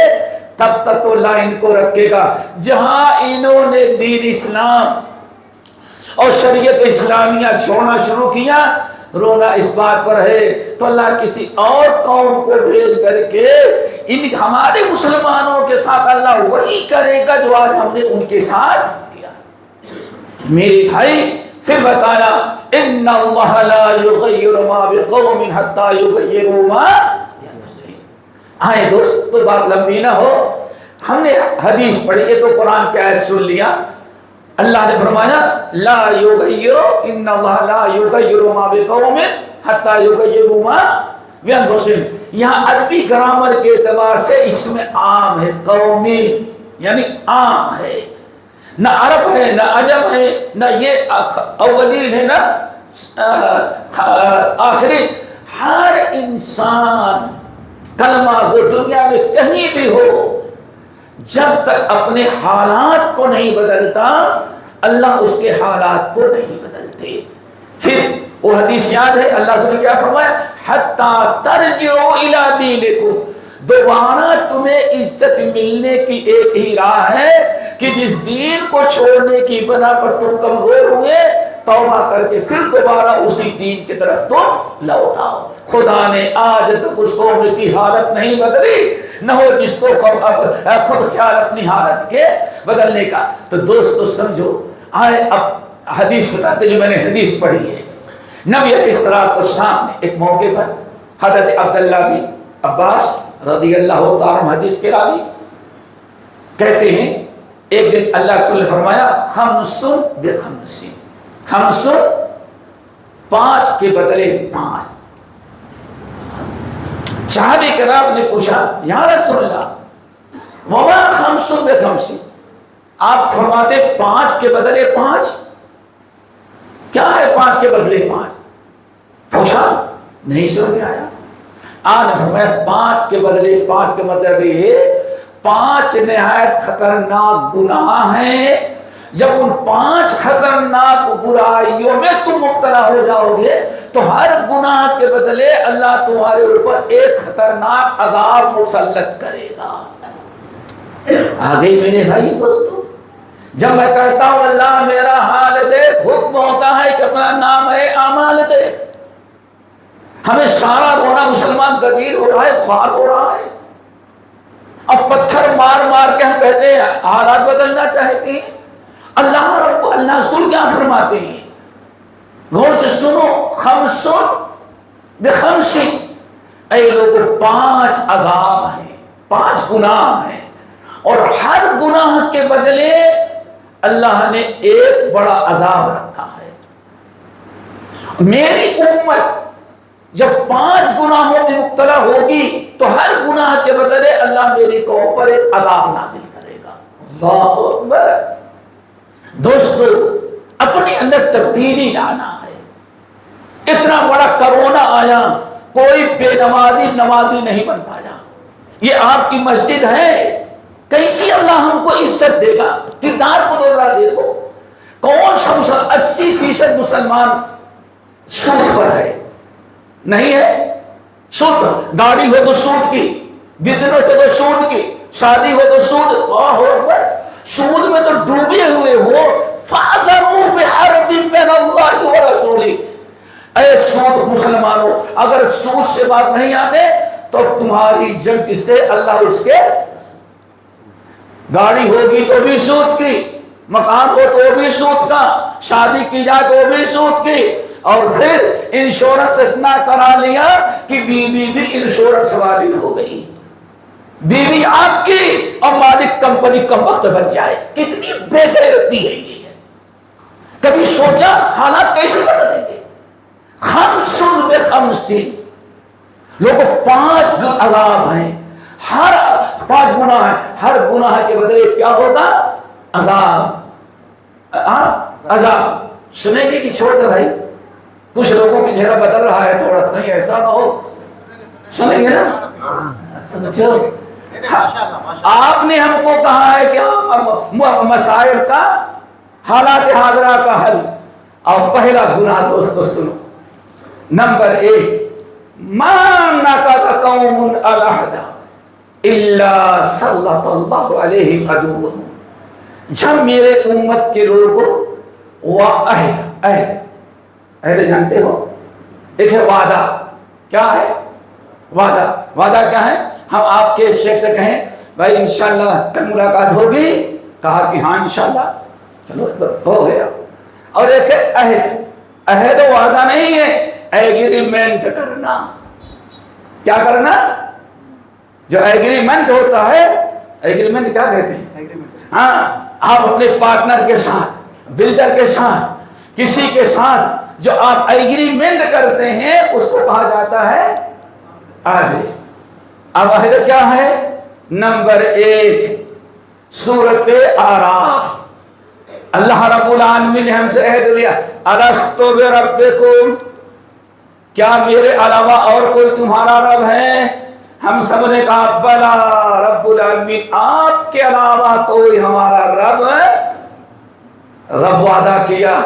تب تک تو اللہ ان کو رکھے گا. جہاں انہوں نے دین اسلام اور شریعت اسلامیہ چھوڑنا شروع کیا، رونا اس بات پر ہے، تو اللہ کسی اور قوم کو بھیج کر کے ہمارے مسلمانوں کے ساتھ اللہ وہی کرے گا جو آج ہم نے ان کے ساتھ کیا. میرے بھائی پھر بتایا، ان اللہ لا یغیر ما بقوم حتی یغیروا ما بانفسہم. آئے دوست، تو بات لمبی نہ ہو، ہم نے حدیث پڑھی ہے تو قرآن کی آیت سن لیا. اللہ نے فرمایا لا یغیر، ان اللہ لا یغیر ما بقوم حتی یغیروا ما بانفسہم. یہاں عربی گرامر کے اعتبار سے اس میں عام ہے، قومی یعنی عام ہے، نہ عرب ہے نہ عجم ہے، نہ یہ اولین ہے نہ آخری. ہر انسان کلمہ وہ دنیا میں کہیں بھی ہو، جب تک اپنے حالات کو نہیں بدلتا اللہ اس کے حالات کو نہیں بدلتے. پھر وہ حدیث یاد ہے، اللہ تعالیٰ نے کیا فرمایا؟ حتی ترجعوا الی دینکم، دوبارہ تمہیں عزت ملنے کی ایک ہی راہ ہے کہ جس دین کو چھوڑنے کی بنا پر تم کمزور ہوئے، توبہ کر کے پھر دوبارہ اسی دین کی طرف تم لوٹ آؤ۔ خدا نے آج تک اس قوم کی حالت نہیں بدلی، نہ ہو جس کو خود خیال اپنی حالت کے بدلنے کا۔ تو دوستو سمجھو، آئے اب حدیث بتاتے جو میں نے حدیث پڑھی ہے۔ نبی علیہ السلام نے ایک موقع پر حضرت عبداللہ بن عباس رضی اللہ تعالیٰ عنہ حدیث کے راوی کہتے ہیں، ایک دن اللہ کے رسول نے فرمایا خمسن بخمسین، خمسن 5 کے بدلے 5۔ صحابہ کرام نے پوچھا یا رسول اللہ وما خمسن بخمسین، آپ فرماتے 5 کے بدلے 5، کیا ہے 5 کے بدلے 5؟ پوچھا، نہیں سمجھ میں آیا۔ آج فرمایا 5 کے بدلے 5 کے مطلب یہ 5 نہایت خطرناک گناہ ہیں، جب ان 5 خطرناک برائیوں میں تم مبتلا ہو جاؤ گے تو ہر گناہ کے بدلے اللہ تمہارے اوپر ایک خطرناک عذاب مسلط کرے گا۔ آگے میرے بھائی دوستو، جب میں کہتا ہوں اللہ میرا حال دیکھ، حکم ہوتا ہے کہ اپنا نام ہے اعمال دیکھ۔ ہمیں سارا رونا مسلمان غدیر ہو رہا ہے، خوار ہو رہا ہے، اب پتھر مار مار کے ہم کہتے ہیں حالات بدلنا چاہتے ہیں۔ اللہ رسول کیا فرماتے ہیں؟ غور سے سنو، خمسن بخمسین، اے لوگوں 5 عذاب ہیں، 5 گناہ ہیں، اور ہر گناہ کے بدلے اللہ نے ایک بڑا عذاب رکھا ہے۔ میری امت جب 5 گناہوں میں مبتلا ہوگی تو ہر گناہ کے بدلے اللہ میری قوم پر ایک عذاب نازل کرے گا۔ اللہ اکبر۔ دوستو اپنے اندر تبدیلی لانا ہے۔ اتنا بڑا کرونا آیا، کوئی بے نمازی نہیں بن پایا۔ یہ آپ کی مسجد ہے، کیسی اللہ ہم کو عزت دے گا؟ کردار کو دے دو۔ کون سا 80% مسلمان سود پر ہے؟ نہیں ہے؟ سود پر، گاڑی ہو تو سود کی، بزنس ہو تو سود کی، شادی ہو تو سود، سود میں تو ڈوبے ہوئے ہو۔ فَأَذَرُوا بِحَرْبٍ مِّنَ اللَّهِ وَرَسُولِهِ، اے سود مسلمانوں، اگر سود سے بات نہیں آتے تو تمہاری جنگ کس سے؟ اللہ اس کے، گاڑی ہوگی تو بھی سود کی، مکان ہو تو بھی سود کا، شادی کی جائے تو بھی سود کی، اور پھر انشورنس اتنا کرا لیا کہ بیوی بھی انشورنس والی ہو گئی، بیوی آپ کی اور مالک کمپنی کا وقت بن جائے۔ کتنی بے غیرتی ہے یہ! کبھی سوچا حالات کیسے بدلیں گے؟ خمسن بخمسین، لوگوں 5 عذاب ہیں، ہر 5 گناہ ہیں، ہر گناہ کے بدلے کیا ہوگا؟ عذاب۔ عذاب سنیں گے کہ چھوڑ کر بھائی؟ کچھ لوگوں کی چہرہ بدل رہا ہے تھوڑا، تو نہیں ایسا نہ ہو، سنیں گے نا؟ سمجھو، آپ نے ہم کو کہا ہے کہ مسائل کا، حالات حاضرہ کا حل، اور پہلا گناہ دوستو سنو، نمبر 1، ما نقض قوم العہد الا سلط اللہ علیہم عدوہم، جب میرے امت کے لوگوں عہد جانتے ہو، ایک ہے وعدہ، کیا ہے وعدہ؟ وعدہ کیا ہے؟ ہم آپ کے شیخ سے کہیں بھائی انشاءاللہ کل ملاقات ہوگی، کہا کہ ہاں انشاءاللہ، چلو ہو گیا۔ اور ایک ہے عہد، عہد وعدہ نہیں ہے، ایگریمنٹ کرنا۔ کیا کرنا؟ جو ایگریمنٹ ہوتا ہے، ایگریمنٹ کیا کہتے ہیں؟ ہاں، آپ اپنے پارٹنر کے ساتھ، بلڈر کے ساتھ، کسی کے ساتھ جو آپ ایگریمنٹ کرتے ہیں اس کو کہا جاتا ہے عہد۔ اب عہد کیا ہے؟ نمبر 1 سورۃ اعراف، اللہ رب العالمین نے ہم سے عہد لیا، الست بربکم، کیا میرے علاوہ اور کوئی تمہارا رب ہے؟ ہم سب نے کہا بلا رب العالمین، آپ کے علاوہ کوئی ہمارا رب ہے؟ رب وعدہ کیا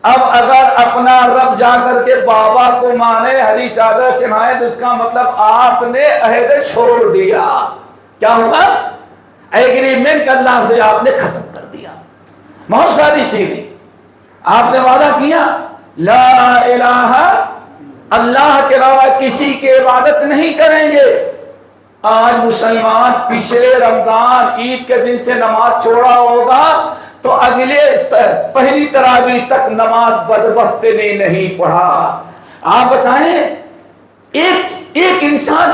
اب اگر اپنا رب جا کر کے بابا کو مانے ہری چادر چڑھائے تو اس کا مطلب آپ نے عہد چھوڑ دیا. کیا ہوگا؟ ایگریمنٹ اللہ سے آپ نے ختم کر دیا. بہت ساری چیزیں آپ نے وعدہ کیا لا الہ اللہ کے علاوہ کسی کی عبادت نہیں کریں گے. آج مسلمان پچھلے رمضان عید کے دن سے نماز چھوڑا ہوگا تو اگلے پہلی تراویح تک نماز بدبخت نے نہیں پڑھا. آپ بتائیں ایک انسان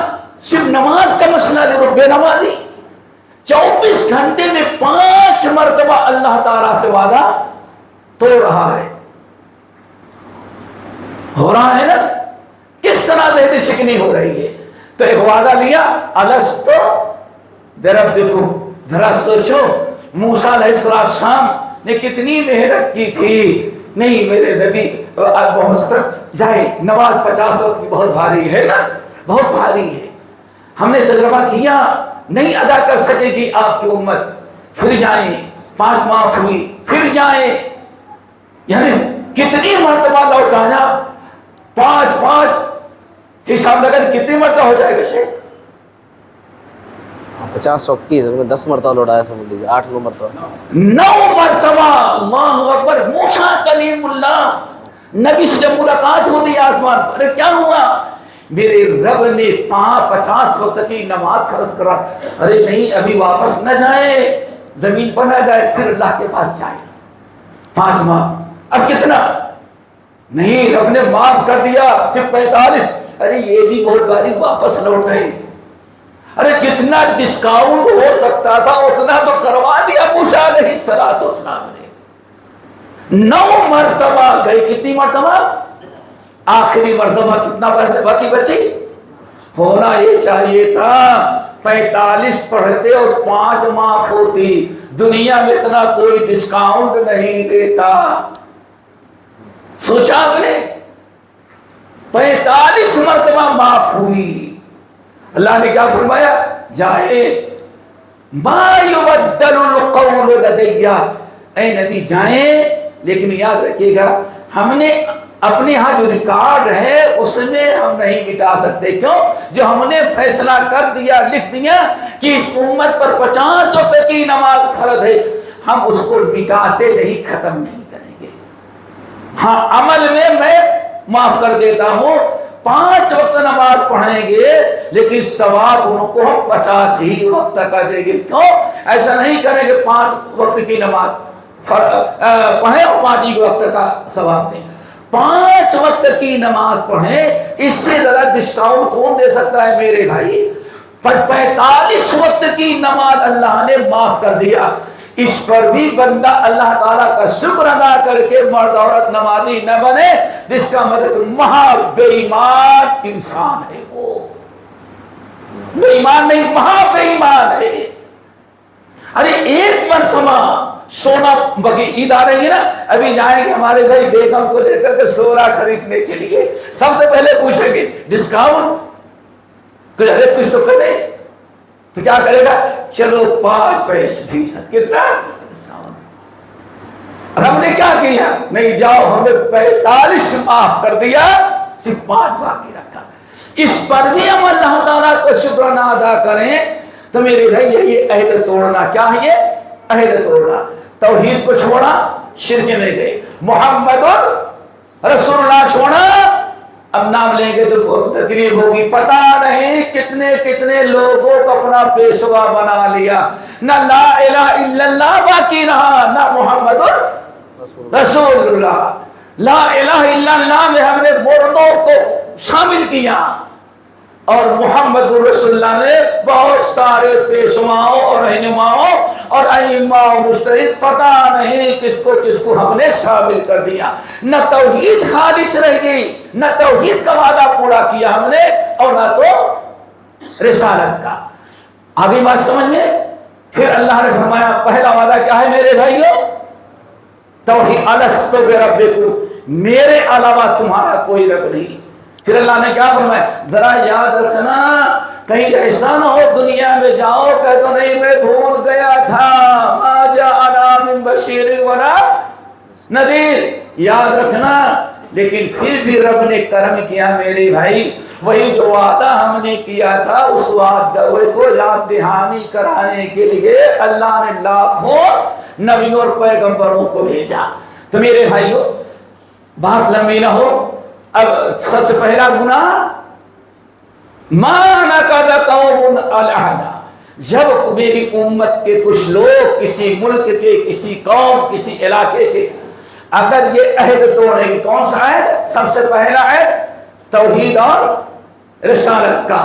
صرف نماز کا مسئلہ دیکھو، بے نمازی 24 گھنٹے میں 5 مرتبہ اللہ تعالیٰ سے وعدہ توڑ رہا ہے. ہو رہا ہے نا؟ کس طرح ذہن شکنی ہو رہی ہے. تو ایک وعدہ لیا الستو بربکم. ذرا سوچو موسیٰ علیہ السلام نے کتنی محنت کی تھی. نہیں میرے نبی بہت جائے نماز 50 وقت کی بہت بھاری ہے نا، بہت بھاری ہے. ہم نے تجربہ کیا نہیں ادا کر سکے گی آپ کی امت، پھر جائیں 5 معاف ہوئی پھر جائیں. یعنی کتنی مرتبہ لوٹانا 5 حساب لگا کتنی مرتبہ ہو جائے گا شیخ؟ 50 وقت کی 10 مرتبہ لوٹایا سمجھ لیجیے 8-9 مرتبہ 9 مرتبہ. اللہ اکبر. موسیٰ کلیم اللہ نبی سے جب ملاقات ہوتی آسمان پر، ارے کیا ہوا؟ میرے رب نے 50 وقت کی نماز فرض کرا. ارے نہیں ابھی واپس نہ جائے، زمین پر نہ جائے، پھر اللہ کے پاس جائے. 5 معاف. اب کتنا؟ نہیں رب نے معاف کر دیا صرف 45. ارے یہ بھی بہت باری واپس لوٹ گئے. ارے جتنا ڈسکاؤنٹ ہو سکتا تھا اتنا تو کروا دیا موسیٰ علیہ السلام نے. 9 مرتبہ گئے. کتنی مرتبہ؟ آخری مرتبہ کتنا باقی بچی؟ ہونا یہ چاہیے تھا 45 پڑھتے اور 5 معاف ہوتی. دنیا میں اتنا کوئی ڈسکاؤنٹ نہیں دیتا. سوچا آپ نے 45 مرتبہ معاف ہوئی. اللہ نے کیا فرمایا؟ جائے ما یبدل القول لدی. اے نبی جائیں، لیکن یاد رکھیے گا ہم نے اپنے ہاں جو ریکارڈ ہے اس میں ہم نہیں مٹا سکتے. کیوں؟ جو ہم نے فیصلہ کر دیا لکھ دیا کہ اس امت پر 50 وقت کی نماز فرض ہے، ہم اس کو مٹاتے نہیں، ختم نہیں کریں گے. ہاں عمل میں معاف کر دیتا ہوں 5 وقت نماز پڑھیں گے لیکن ثواب ان کو ہم 50 ہی وقت کا دیں گے. کیوں؟ ایسا نہیں کریں کہ 5 وقت کی نماز پڑھیں اور 5 ہی وقت کا ثواب دیں. 5 وقت کی نماز پڑھیں، اس سے زیادہ ڈسکاؤنٹ کون دے سکتا ہے میرے بھائی؟ 45 وقت کی نماز اللہ نے معاف کر دیا. اس پر بھی بندہ اللہ تعالیٰ کا شکر ادا کر کے مرد عورت نمازی نہ بنے، جس کا مطلب مہا بے ایمان انسان ہے. وہ بے ایمان نہیں، مہا بے ایمان ہے. ارے ایک مرتبہ سونا بقی عید آ رہی ہے نا، ابھی جائیں گے ہمارے بھائی بیگم کو لے کر کے سونا خریدنے کے لیے، سب سے پہلے پوچھیں گے ڈسکاؤنٹ کچھ تو کرے. تو کیا کرے گا؟ چلو 5% کتنا؟ رب نے کیا کیا؟ نہیں جاؤ ہم نے 45 معاف کر دیا، صرف 5 باقی رکھا. اس پر بھی ہم اللہ تعالیٰ کو شکرانہ ادا کریں تو میرے بھائی یہ عہد توڑنا کیا ہے؟ یہ عہد توڑنا. توحید کو چھوڑا، شرک میں گئے. محمد رسول اللہ چھوڑا، اب نام لیں گے تو بہت تکلیف ہوگی. پتہ نہیں کتنے کتنے لوگوں کو اپنا پیشوا بنا لیا. نہ لا الہ الا اللہ باقی رہا، نہ محمد رسول اللہ. لا الہ الا اللہ میں ہم نے مردوں کو شامل کیا اور محمد رسول اللہ نے بہت سارے پیشواؤں اور رہنماؤں اور ائمہ و مجتہد پتہ نہیں کس کو ہم نے شامل کر دیا. نہ توحید خالص رہ گئی، نہ توحید کا وعدہ پورا کیا ہم نے اور نہ تو رسالت کا. آگے بات سمجھ میں؟ پھر اللہ نے فرمایا پہلا وعدہ کیا ہے میرے بھائیوں؟ توحید. الستو بربکم، میرے علاوہ تمہارا کوئی رب نہیں. پھر اللہ نے کیا فرمایا؟ ذرا یاد رکھنا کہیں ایسا نہ ہو دنیا میں جاؤ کہ تو نہیں میں بھول گیا تھا، ما جاءنا من بشیر ولا نذیر. یاد رکھنا. لیکن پھر بھی رب نے کرم کیا میرے بھائی, وہی جو وعدہ ہم نے کیا تھا اس وعدے کو یاد دہانی کرانے کے لیے اللہ نے لاکھوں نبیوں اور پیغمبروں کو بھیجا. تو میرے بھائیوں بات لمبی نہ ہو, اب سب سے پہلا گناہ ما نقض قوم العہد, جب میری امت کے کچھ لوگ کسی ملک کے, کسی قوم, کسی علاقے کے اگر یہ عہد توڑیں گے. کون سا عہد؟ سب سے پہلا عہد توحید اور رسالت کا.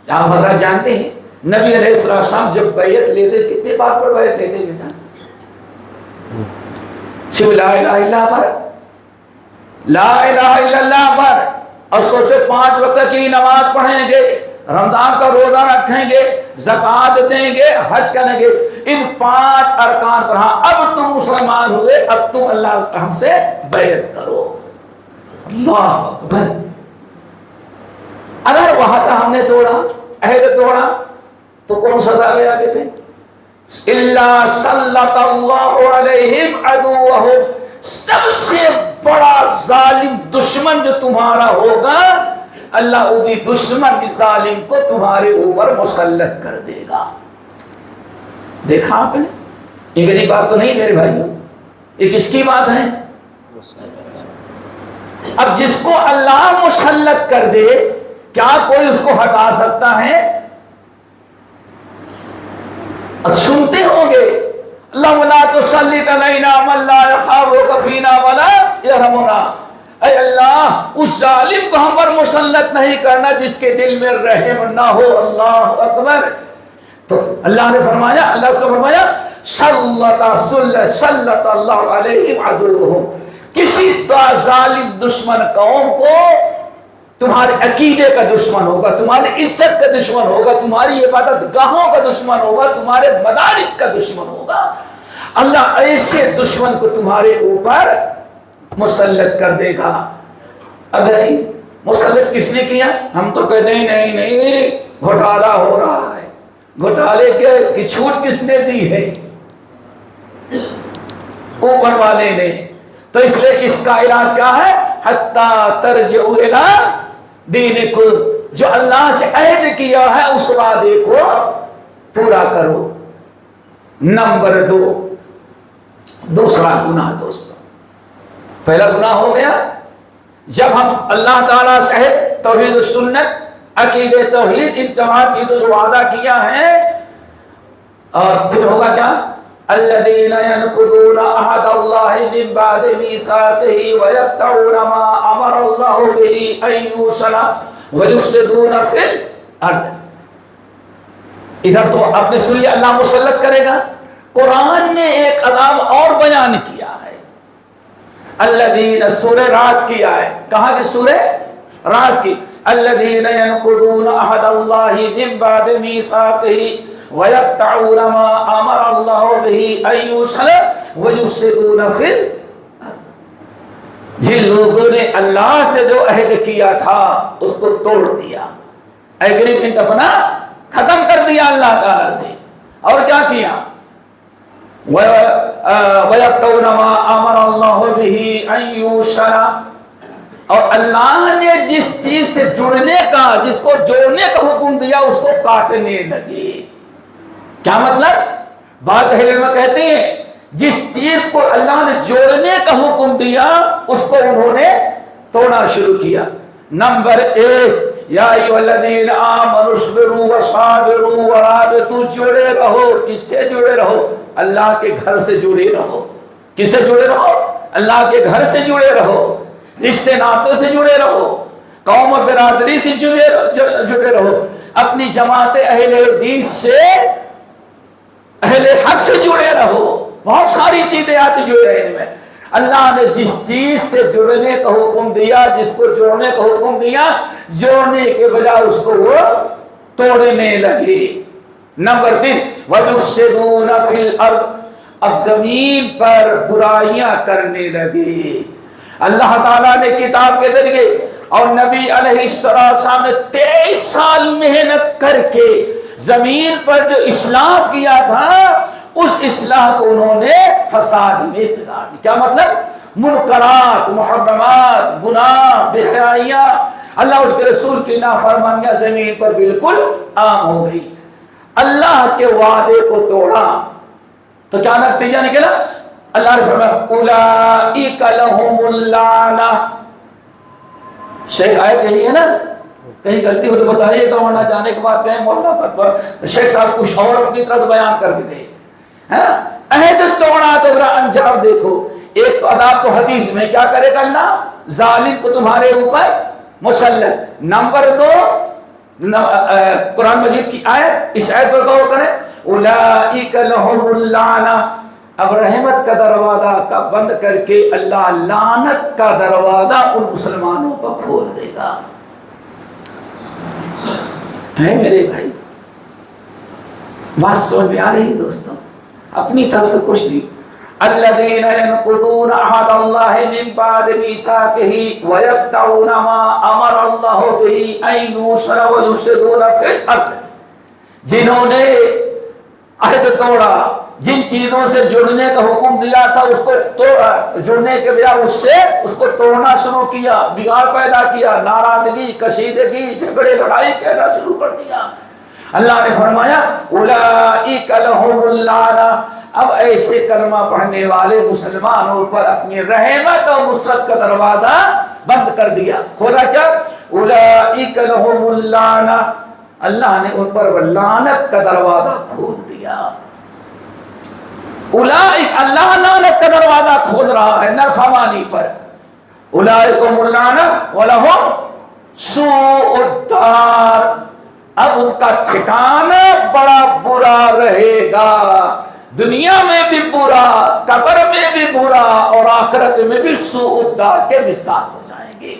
آپ حضرات جانتے ہیں نبی علیہ السلام جب بیعت لیتے کتنے بات پر بیعت لیتے بیٹا؟ صرف لا الہ الا اللہ پر, لا الہ الا اللہ پر. اور سوچو 5 وقت کی نماز پڑھیں گے, رمضان کا روزہ رکھیں گے, زکوٰۃ دیں گے, حج کریں گے, ان 5 ارکان پر. ہاں اب تم مسلمان ہوئے, اب تم اللہ ہم سے بیعت کرو. اللہ اکبر. اگر وعدہ ہم نے توڑا, عہد توڑا, تو کون سزا گیا بیٹے؟ الا سلط اللہ علیہم عدوہم, سب سے بڑا ظالم دشمن جو تمہارا ہوگا, اللہ اسی دشمن ظالم کو تمہارے اوپر مسلط کر دے گا. دیکھا آپ نے, یہ میری بات تو نہیں میرے بھائیوں, یہ کس کی بات ہے؟ اب جس کو اللہ مسلط کر دے, کیا کوئی اس کو ہٹا سکتا ہے؟ اب سنتے ہوں گے اللہم لا تسلط علینا من لا یخافک فینا ولا یرحمنا. اے اللہ اس ظالم کو ہم پر مسلط نہیں کرنا جس کے دل میں رحم نہ ہو. اللہ اکبر. تو اللہ نے فرمایا, اللہ اس کو فرمایا سلط اللہ علیہم عدوہم, کسی ظالم دشمن قوم کو تمہارے عقیدے کا دشمن ہوگا, تمہاری عزت کا دشمن ہوگا, تمہاری عبادت گاہوں کا دشمن ہوگا, تمہارے مدارس کا دشمن ہوگا. اللہ ایسے دشمن کو تمہارے اوپر مسلط کر دے گا. اگر مسلط کس نے کیا؟ ہم تو کہتے ہیں نہیں نہیں گھوٹالا ہو رہا ہے. گھوٹالے کی چھوٹ کس نے دی ہے؟ اوپر والے نے. تو اس لیے اس کا علاج کیا ہے؟ حتی ترجعوا الی دینکم, جو اللہ سے عہد کیا ہے اس وعدے کو پورا کرو. نمبر 2, دوسرا گناہ دوستو. پہلا گناہ ہو گیا جب ہم اللہ تعالیٰ سے عہد, توحید و سنت, عقیدہ توحید, ان تمام چیزوں سے وعدہ کیا ہے, اور پھر ہوگا کیا؟ الذين ينقضون عهد الله من بعد ميثاقه ويقطعون ما امر الله به ان يوصل ويفسدون في الارض. ادھر تو آپ نے سنی اللہ مسلط کرے گا. قرآن نے ایک عذاب اور بیان کیا ہے. الذين, سورہ رات کی ہے, کہاں کی سورہ رات کی, الذين ينقضون عهد الله من بعد ميثاقه وَيَقْطَعُونَ مَا أَمَرَ اللَّهُ بِهِ أَن يُوصَلَ وَيُفْسِدُونَ فِي الْأَرْضِ. جن لوگوں نے اللہ سے جو عہد کیا تھا اس کو توڑ دیا, ایگریمنٹ اپنا ختم کر دیا اللہ تعالیٰ سے, اور کیا کیا؟ وَيَقْطَعُونَ مَا أَمَرَ اللَّهُ بِهِ أَن يُوصَلَ, اور اللہ نے جس چیز سے جڑنے کا, جس کو جوڑنے کا حکم دیا اس کو کاٹنے لگے. کیا مطلب؟ بعض اہل علم کہتے ہیں جس چیز کو اللہ نے جوڑنے کا حکم دیا اس کو انہوں نے توڑنا شروع کیا. نمبر 1, یا ایھا الذین آمنوا اصبروا وصابروا ورابطوا, جڑے رہو. کس سے جڑے رہو؟ اللہ کے گھر سے جڑے رہو. کس سے جڑے رہو؟ اللہ کے گھر سے جڑے رہو, رشتے ناتوں سے جڑے رہو, قوم و برادری سے جڑے رہو, اپنی جماعت اہل حدیث سے, اہل حق سے جڑے رہو. بہت ساری چیزیں آتی جڑے ان میں. اللہ نے جس چیز سے جڑنے کا حکم دیا, جس کو جوڑنے کا حکم دیا, جوڑنے کے بجائے اس کو وہ توڑنے لگے. نمبر 3, وَيُفْسِدُونَ فِي الْأَرْضِ, اب زمین پر برائیاں کرنے لگے. اللہ تعالیٰ نے کتاب کے ذریعے اور نبی علیہ السلام نے 23 سال محنت کر کے زمین پر جو اصلاح کیا تھا اس اصلاح کو انہوں نے فساد میں بگاڑ دیا. کیا مطلب؟ منکرات، محرمات، گناہ، بے حیائیاں، اللہ اس کے رسول کی نافرمانیاں زمین پر بالکل عام ہو گئی. اللہ کے وعدے کو توڑا تو کیا نتیجہ نکلا؟ اللہ نے فرمایا اولئک لہم اللعنہ. شیخ آیت یہی ہے نا، کہیں غلطی ہو تو بتائیے گا ورنہ جانے کے بعد کہیں مولانا پر شیخ صاحب کچھ اور اپنی طرف بیان کر کے تھے. عہد توڑا تو ذرا انجام دیکھو. ایک تو عذاب تو حدیث میں کیا کرے گا اللہ؟ ظالم کو تمہارے اوپر مسلط. نمبر 2 قرآن مجید کی آیت، اس آیت پر غور کریں، اولئک لہم اللعنہ. اب رحمت کا دروازہ کا بند کر کے اللہ لعنت کا دروازہ ان مسلمانوں پر کھول دے گا. ہے میرے بھائی، بات سمجھ میں آ رہی ہے دوستوں؟ اپنی طرف سے کچھ نہیں. الذین ینقضون عہد اللہ من بعد میثاقہ ویقطعون ما امر اللہ بہ ان یوصل ویفسدون فی الارض. جنہوں نے عہد توڑا، جن چیزوں سے جڑنے کا حکم دیا تھا اس کو جڑنے کے بجائے اس کو توڑنا شروع کیا، بگاڑ پیدا کیا، ناراضگی، کشیدگی، جھگڑے لڑائی کہنا شروع کر دیا. اللہ نے فرمایا اولئک لہم اللعنہ. اب ایسے کلمہ پڑھنے والے مسلمانوں پر اپنی رحمت اور نصرت کا دروازہ بند کر دیا. کھولا کیا؟ اولئک لہم اللعنہ. اللہ نے ان پر لعنت کا دروازہ کھول دیا. اولئک، اللہ لعنت کا دروازہ کھول رہا ہے نافرمانی پر. اولئکم اللعنہ ولہم سوء الدار. اب ان کا ٹھکانہ بڑا برا رہے گا، دنیا میں بھی برا، قبر میں بھی برا، اور آخرت میں بھی سوء الدار کے مستحق ہو جائیں گے.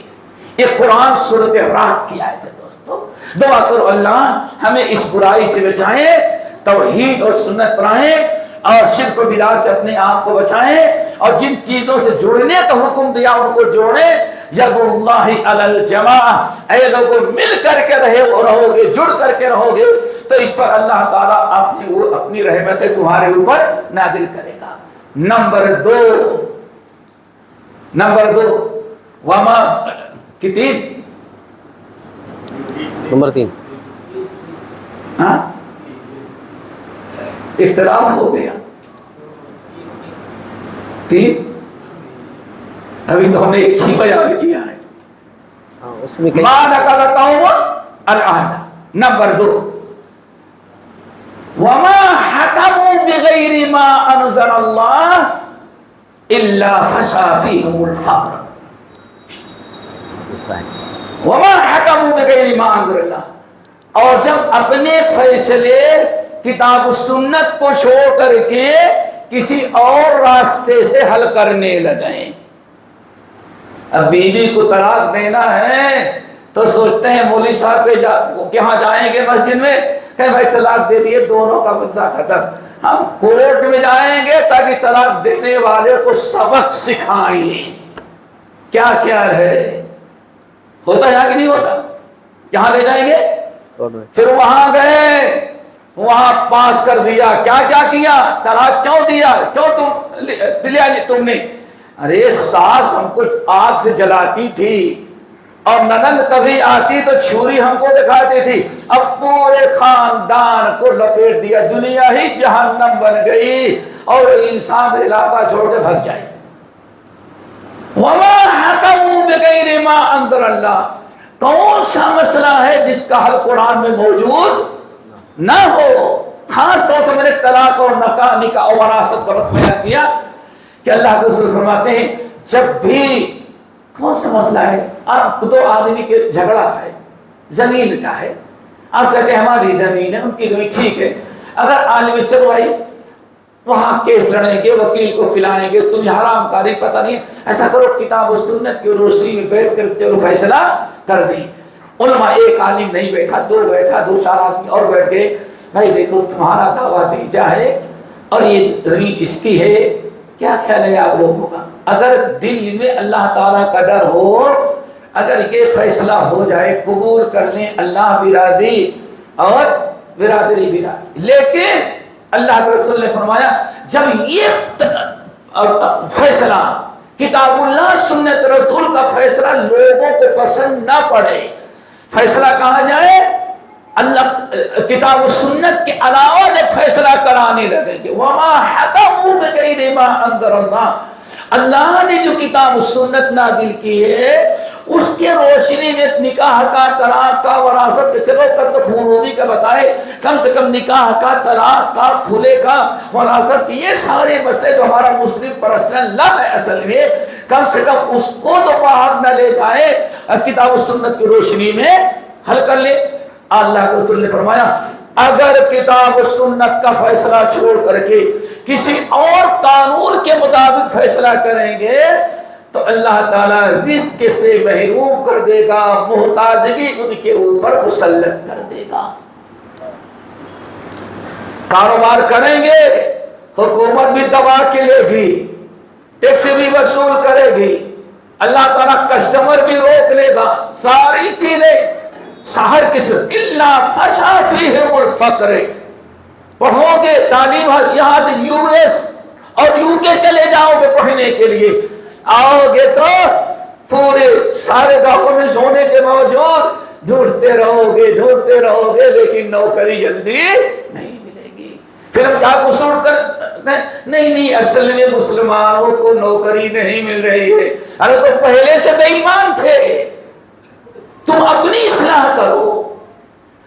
یہ قرآن سورۃ رعد کی آیت ہے دوستو. دعا کرو اللہ ہمیں اس برائی سے بچائیں، توحید اور سنت پرائیں، اور شرک و بدعت سے اپنے آپ کو بچائیں، اور جن چیزوں سے جڑنے کا حکم دیا ان کو جوڑیں. ید اللہ علی الجماع. اے لوگوں مل کر کے رہو گے، جڑ کر کے رہو گے تو اس پر اللہ تعالیٰ اپنی رحمتیں تمہارے اوپر نازل کرے گا. نمبر 2 وما کتنی نمبر 3 اختلاف ہو گیا. 3 ابھی تو ہم نے ایک ہی بیان کیا ہے. اس میں ما نقض قوم العہد. نمبر 2 وما حکموا بغیر ما انزل اللہ الا فشا فیہم الفقر. وما حکموا بغیر ما انزل اللہ. اور جب اپنے فیصلے کتاب و سنت کو چھوڑ کر کے کسی اور راستے سے حل کرنے لگے. اب بیوی کو طلاق دینا ہے تو سوچتے ہیں مولوی صاحب کے یہاں جائیں گے مسجد میں کہ بھائی طلاق دے دیے، دونوں کا مسئلہ ختم. ہم کورٹ میں جائیں گے تاکہ طلاق دینے والے کو سبق سکھائیں کیا کیا ہے. ہوتا ہے کہ نہیں ہوتا؟ یہاں لے جائیں گے، پھر وہاں گئے، وہاں پاس کر دیا، کیا کیا، طلاق کیوں دیا، کیوں تم نے. ارے ساس ہم کو آگ سے جلاتی تھی اور ننند کبھی آتی تو چھری ہم کو دکھاتی تھی، اب پورے خاندان کو لپیٹ دیا، دنیا ہی جہنم بن گئی اور انسان علاقہ چھوڑ کے بھگ جائے. وما حکموا بغیر ما انزل اللہ. کون سا مسئلہ ہے جس کا حل قرآن میں موجود نہ ہو؟ خاص طور سے میں نے طلاق اور نکاح اور وراثت کا مسئلہ کیا کہ اللہ کے رسول فرماتے ہیں جب بھی کون سا مسئلہ ہے، آپ 2 آدمی کے جھگڑا ہے، زمین کا ہے، آپ کہتے ہیں ہماری زمین ہے، ان کی زمین، ٹھیک ہے. اگر عالم چلو بھائی وہاں کیس لڑیں گے، وکیل کو کھلائیں گے، تم حرام کاری پتہ نہیں، ایسا کرو کتاب و سنت کی روشنی میں بیٹھ کر چلو فیصلہ کر دیں. علماء ایک عالم نہیں بیٹھا، 2 بیٹھا، 2-4 آدمی اور بیٹھ گئے. بھائی دیکھو تمہارا دعویٰ بھیجا ہے اور یہ زمین اس کی ہے، کیا خیال ہے آپ لوگوں کا؟ اگر دل میں اللہ تعالیٰ کا ڈر ہو، اگر یہ فیصلہ ہو جائے قبول کر لیں، اللہ بھی راضی اور برادری بھی راضی. لیکن اللہ کے رسول نے فرمایا جب یہ فیصلہ کتاب اللہ سنت رسول کا فیصلہ لوگوں کو پسند نہ پڑے، فیصلہ کہا جائے اللہ کتاب و سنت کے علاوہ جب فیصلہ کرانے لگیں گے، وما حکموا بغیر ما انزل اللہ، اللہ نے جو کتاب و سنت نازل کی ہے اس کے روشنی میں نکاح کا، طلاق کا، وراثت کا، چلو قتل خونریزی کا بتائے، کم سے کم نکاح کا، طلاق کا، کھلے کا، وراثت کی، یہ سارے مسئلے جو ہمارا مسلم پرسنل لا ہے اصل میں، کم سے کم اس کو تو باہر نہ لے جائے، کتاب و سنت کی روشنی میں حل کر لے۔ اللہ کے رسول نے فرمایا اگر کتاب و سنت کا فیصلہ چھوڑ کر کے کسی اور قانون کے مطابق فیصلہ کریں گے تو اللہ تعالیٰ رزق سے محروم کر دے گا، محتاجگی ان کے اوپر مسلط کر دے گا۔ کاروبار کریں گے حکومت بھی دبا کے لے گی، ٹیکس بھی وصول کرے گی، اللہ تعالیٰ کسٹمر بھی روک لے گا، ساری چیزیں سہر قسم الا فشا فیہم الفقر۔ پڑھو گے تعلیم یہاں سے یو ایس اور یو کے چلے جاؤ گے پڑھنے کے لیے، آؤ گے تو پورے سارے ڈاکومنٹس ہونے کے باوجود ڈھونڈتے رہو گے لیکن نوکری جلدی نہیں ملے گی۔ پھر ہم کیا قصور کر نہیں اصل میں مسلمانوں کو نوکری نہیں مل رہی ہے، ارے تو پہلے سے بے ایمان تھے، تم اپنی اصلاح کرو۔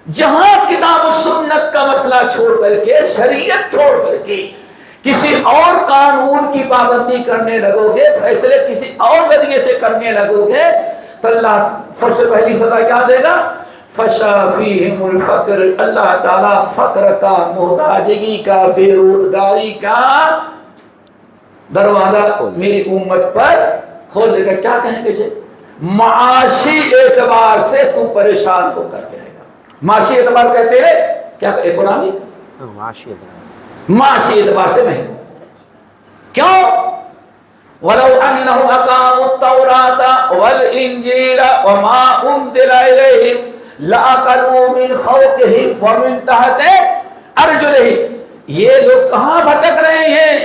جہاں کتاب و سنت کا مسئلہ چھوڑ کر کے، شریعت چھوڑ کر کے کسی اور قانون کی پابندی کرنے لگو گے، فیصلے کسی اور ذریعے سے کرنے لگو گے تو اللہ سب سے پہلی سزا کیا دے گا؟ فشا فیہم الفقر، اللہ تعالیٰ فقر کا، محتاجگی کا، بے روزگاری کا دروازہ میری امت پر کھول دے گا۔ کیا کہیں گے جی؟ معاشی اعتبار سے تو پریشان ہو کر کے رہے گا۔ معاشی اعتبار کہتے ہیں کیا؟ اکنامک، معاشی اعتبار سے محروم۔ کیوں؟ وَلَوْ أَنَّهُمْ أَقَامُوا التَّوْرَاةَ وَالْإِنْجِيلَ وَمَا أُنزِلَ إِلَيْهِمْ لَأَكَلُوا مِنْ فَوْقِهِمْ وَمِنْ تَحْتِ أَرْجُلِهِمْ۔ یہ لوگ کہاں بھٹک رہے ہیں؟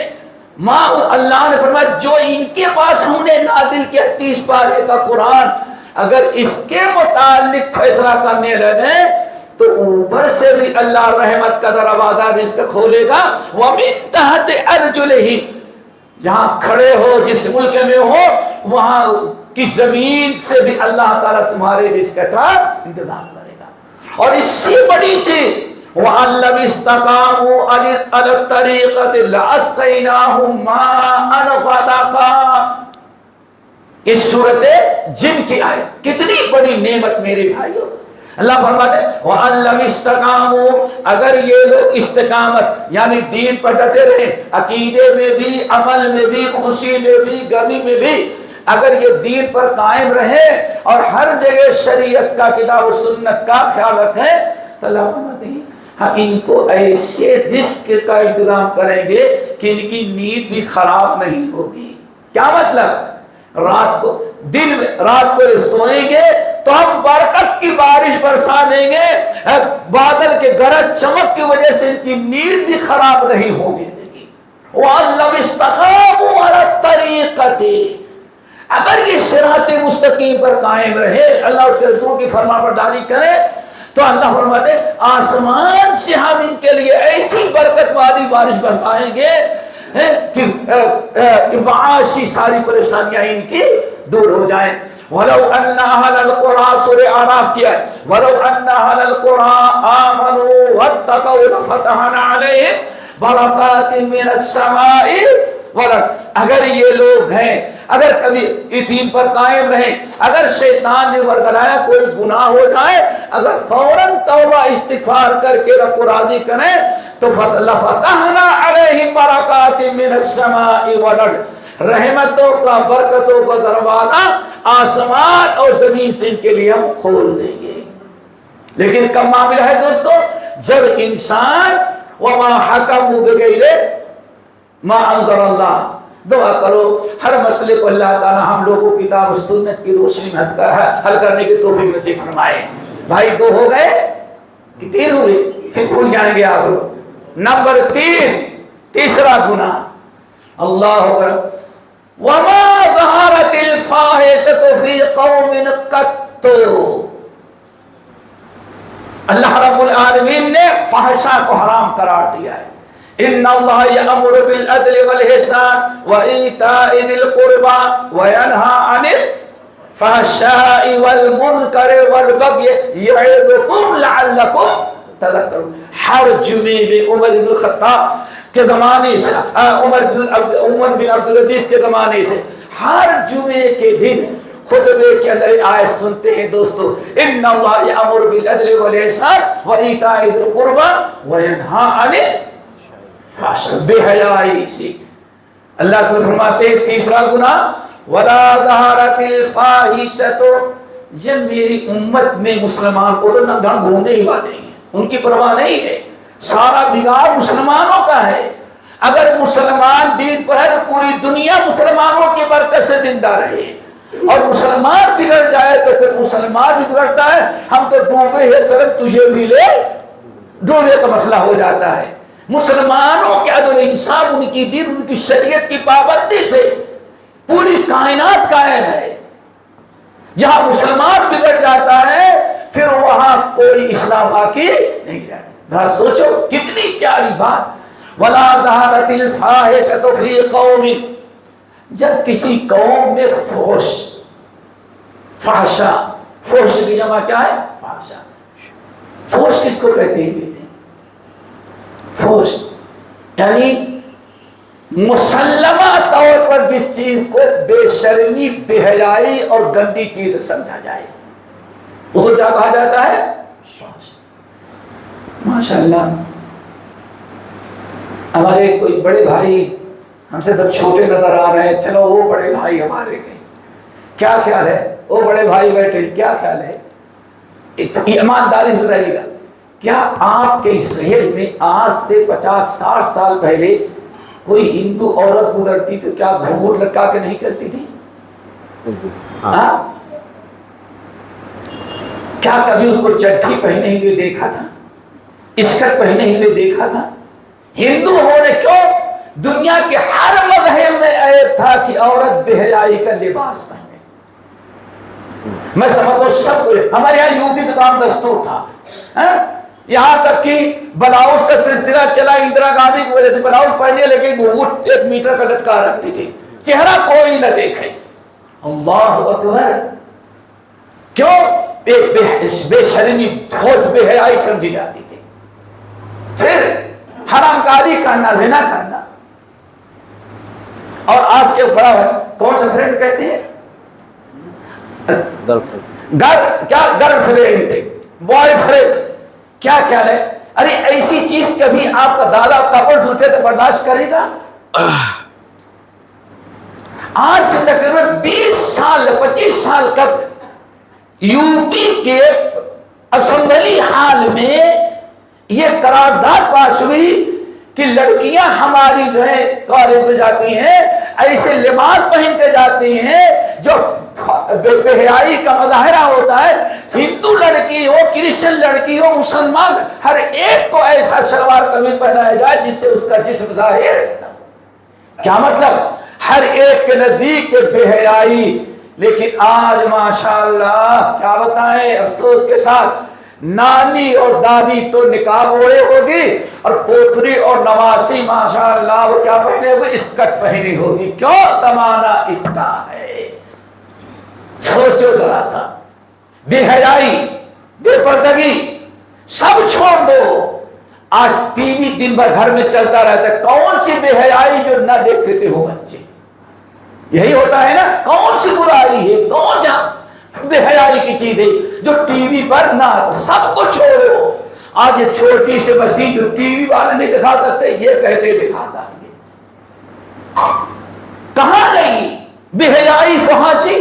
ماں اللہ نے فرمایا جو ان کے پاس ہم نے نازل کیا 30 پارے کا قرآن، اگر اس کے متعلق فیصلہ کرنے لگے تو اوپر سے بھی اللہ رحمت کا دروازہ رزق کھولے گا۔ وَمِن تَحْتِ أَرْجُلِهِمْ، جہاں کھڑے ہو جس ملک میں ہو وہاں کی زمین سے بھی اللہ تعالیٰ تمہارے رزق کا انتظام کرے گا۔ اور اس سے بڑی چیز وَأَن لَّوِ اسْتَقَامُوا عَلَى الطَّرِيقَةِ لَأَسْقَيْنَاهُم مَّاءً غَدَقًا۔ اس صورت جن کی آیت کتنی بڑی نعمت میرے بھائیو۔ اللہ فرماتے ہیں وَأَن لَّوِ اسْتَقَامُوا، اگر یہ لوگ استقامت یعنی دین پر ڈٹے رہے، عقیدے میں بھی، عمل میں بھی، خوشی میں بھی، غمی میں بھی، اگر یہ دین پر قائم رہے اور ہر جگہ شریعت کا، کتاب و سنت کا خیال رکھیں تو اللہ فرماتے ہیں ہم ان کو ایسے رزق کا انتظام کریں گے کہ ان کی نیند بھی خراب نہیں ہوگی۔ کیا مطلب؟ رات کو دن میں رات کو سوئیں گے تو ہم برکت کی بارش برسا دیں گے، بادل کے گرج چمک کی وجہ سے ان کی نیند بھی خراب نہیں ہونے دے گی۔ وَأَلَّوْ اسْتَقَامُوا عَلَى الطَّرِيقَةِ، اگر یہ صراط مستقیم پر قائم رہے، اللہ اس کے رسول کی فرمانبرداری کرے تو اللہ فرماتے ہیں آسمان سے ہم ان کے لیے ایسی برکت والی بارش برسائیں گے کہ معاشی ساری پریشانیاں ان کی دور ہو جائیں۔ وَلَوْ أَنَّ أَهْلَ الْقُرَىٰ، سورہ اعراف کیا ہے، وَلَوْ أَنَّ أَهْلَ الْقُرَىٰ آمَنُوا وَاتَّقَوْا لَفَتَحْنَا عَلَيْهِمْ بَرَكَاتٍ مِّنَ السَّمَاءِ وَالْأَرْضِ۔ اگر یہ لوگ ہیں، اگر کبھی یتیم پر قائم رہیں، اگر شیطان نے ورگلایا کوئی گناہ ہو جائے، اگر فوراً توبہ استغفار کر کے رب کو راضی کریں تو لَفَتَحْنَا عَلَيْهِمْ بَرَكَاتٍ مِّنَ السَّمَاءِ وَالْأَرْضِ، رحمتوں کا، برکتوں کا دروازہ آسمان اور زمین سے ان کے لیے ہم کھول دیں گے۔ لیکن کب معاملہ ہے دوستو؟ جب انسان وَمَا حَكَمُوا بِغَيْرِ مَا أَنزَلَ اللَّهُ۔ دعا کرو ہر مسئلے کو اللہ تعالی ہم لوگوں کی کتاب و سنت کی روشنی میں حل کرنے کی توفیق نصیب فرمائے۔ بھائی 2 ہو گئے کہ 3 ہوئے؟ پھر بھول جائیں گے آپ لوگ۔ نمبر 3، تیسرا گناہ، اللہ اکبر، وما ظهرت الفاحشة في قوم قط. اللہ رب العالمین نے فحشہ کو حرام قرار دیا ہے. ان اللہ یامر بالعدل والاحسان وایتاء ذی القربى وینہی عن الفحشاء والمنکر والبغی یعظکم لعلکم تذکرون. ہر جمعے میں عمر بن الخطاب کے زمانے سے، عمر بن عبدالعزیز کے زمانے سے ہر جمعے کے دن خطبے کے اندر آیت سنتے ہیں دوستو. ان اللہ یامر بالعدل والاحسان وایتاء ذی القربى وینہی عن الفحشاء. بے حیائی سے اللہ تعالیٰ فرماتے ہیں تیسرا گناہ ولا ظہرت الفاحشة. جب میری امت میں مسلمان کو تو نہ گھومنے ہی والے ہیں، ان کی پرواہ نہیں ہے، سارا بگاڑ مسلمانوں کا ہے. اگر مسلمان دین پر ہے تو پوری دنیا مسلمانوں کی برکت سے زندہ رہے، اور مسلمان بگڑ جائے تو پھر مسلمان بھی بگڑتا ہے. ہم تو ڈوبے ہیں سر، تجھے بھی لے ڈوبے کا مسئلہ ہو جاتا ہے. مسلمانوں کے عدل انصاف، ان کی دین، ان کی شریعت کی پابندی سے پوری کائنات قائم ہے. جہاں مسلمان بگڑ جاتا ہے پھر وہاں کوئی اسلام باقی نہیں رہتا. ذرا سوچو کتنی پیاری بات. ولا ظہرت الفاحشة فی قوم. جب کسی قوم میں فحش، فحشا، فحش کی جمع کیا ہے؟ فحشا. فحش کس کو کہتے ہیں بیٹے؟ فحش یعنی مسلمہ طور پر جس چیز کو بے شرمی، بے حیائی اور گندی چیز سمجھا جائے اس کو کیا کہا جاتا ہے؟ ماشاءاللہ ہمارے کوئی بڑے بھائی ہم سے جب چھوٹے نظر آ رہے ہیں، چلو وہ بڑے بھائی ہمارے ہیں، کیا خیال ہے؟ وہ بڑے بھائی بیٹھے، کیا خیال ہے؟ ایمانداری سے بتائیے گا، کیا آپ کے شہر میں آج سے 50-60 سال پہلے کوئی ہندو عورت گزرتی تو کیا گھنگور لٹکا کے نہیں چلتی تھی؟ کیا کبھی اس کو چٹھی پہنے ہوئے دیکھا تھا؟ اسکرٹ پہنے ہوئے دیکھا تھا؟ ہندو ہونے کیوں دنیا کے ہر مذہب میں عیب تھا کہ عورت بے حیائی کا لباس پہنے. میں سمجھتا ہوں سب کو، ہمارے یہاں یوپی کا کام دستور تھا، یہاں تک کہ بلاؤز کا سلسلہ چلا اندرا گاندھی کی وجہ سے. بلاؤز پہنے لیکن گھونگھٹ 1 میٹر کا لٹکا رکھتی تھی، چہرہ کوئی نہ دیکھے. اللہ اکبر. کیوں؟ بے شرمی، خوش، بے حیائی سمجھی جاتی تھی. پھر حرام کاری کرنا، زنا کرنا. اور آج کے بڑا کون سا فرینڈ کہتے ہیں؟ Girl friend, boy friend. کیا خیال ہے؟ ارے ایسی چیز کبھی آپ کا دادا کپڑ سوٹے تو برداشت کرے گا؟ آج سے تقریباً 20 سال 25 سال قبل یو پی کے اسمبلی ہال میں یہ قرارداد پاس ہوئی کہ لڑکیاں ہماری جو ہے کالج میں جاتی ہیں ایسے لباس پہن کے جاتی ہیں جو بے حیائی کا مظاہرہ ہوتا ہے. ہندو لڑکی ہو، کرسچن لڑکی ہو، مسلمان، ہر ایک کو ایسا شلوار قمیض پہنایا جائے جس سے اس کا جسم ظاہر. کیا مطلب؟ ہر ایک کے نزدیک بے حیائی. لیکن آج ماشاءاللہ کیا بتائیں افسوس کے ساتھ، نانی اور دادی تو نقاب اوڑے ہوگی اور پوتری اور نواسی ماشاءاللہ وہ کیا پہنے ہوگی؟ اسکرٹ پہنی ہوگی. کیوں؟ زمانہ اس کا ہے. سوچو ذرا سا، بے حیائی، بے پردگی سب چھوڑ دو. آج ٹی وی دن بھر گھر میں چلتا رہتا ہے. کون سی بے حیائی جو نہ دیکھتے تھے وہ بچے؟ یہی ہوتا ہے نا. کون سی برائی ہے، کون سا بے حیائی کی چیز ہے جو ٹی وی پر نہ؟ سب کو چھوڑو. آج یہ چھوٹی سی بچی جو ٹی وی والے نہیں دکھا سکتے، یہ کہتے دکھاتا ہے. کہاں گئی بے حیائی، فحاشی،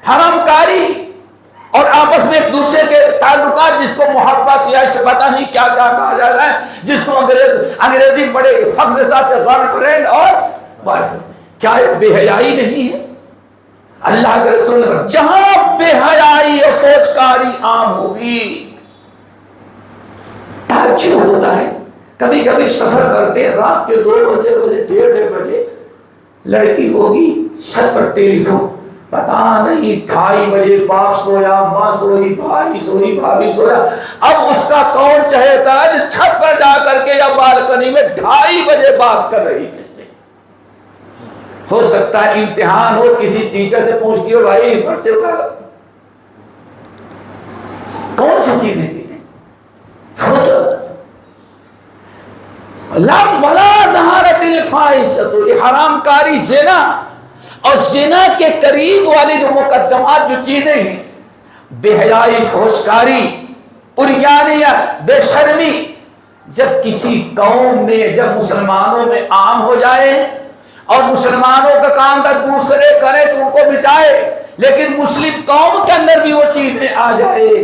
حرام کاری اور آپس میں ایک دوسرے کے تعلقات جس کو محبت یا اسے پتہ نہیں کیا کیا کہا جاتا ہے، جس کو انگریزی بڑے فخر کے ساتھ گرل فرینڈ اور بوائے فرینڈ. کیا بے حیائی نہیں ہے؟ اللہ کے رسول نے جہاں بے حیائی اور فحشکاری عام ہوگی، تعجب ہوتا ہے. کبھی کبھی سفر کرتے رات کے 2 بجے 1:30 بجے لڑکی ہوگی چھت پر ٹیلی فون، پتا نہیں 2:30 بجے باپ سویا، ماں سوئی، بھائی سوئی، بھابھی سویا، اب اس کا کون چاہتا ہے جو چھت پر جا کر کے یا بالکنی میں 2:30 بجے بات کر رہی کس سے؟ ہو سکتا ہے امتحان ہو، کسی ٹیچر سے پوچھتی ہو بھائی پرچے اتارا، کون سی چیز ہے سوچو۔ لم ولا ظہارت الفاحشۃ، یہ حرام کاری زنا اور زنا کے قریب والی جو مقدمات جو چیزیں ہیں، بے حیائی، فحشکاری، عریانیت، بے شرمی، جب کسی قوم میں، جب مسلمانوں میں عام ہو جائے اور مسلمانوں کا کام کا دوسرے کرے تو ان کو بچائے، لیکن مسلم قوم کے اندر بھی وہ چیزیں آ جائے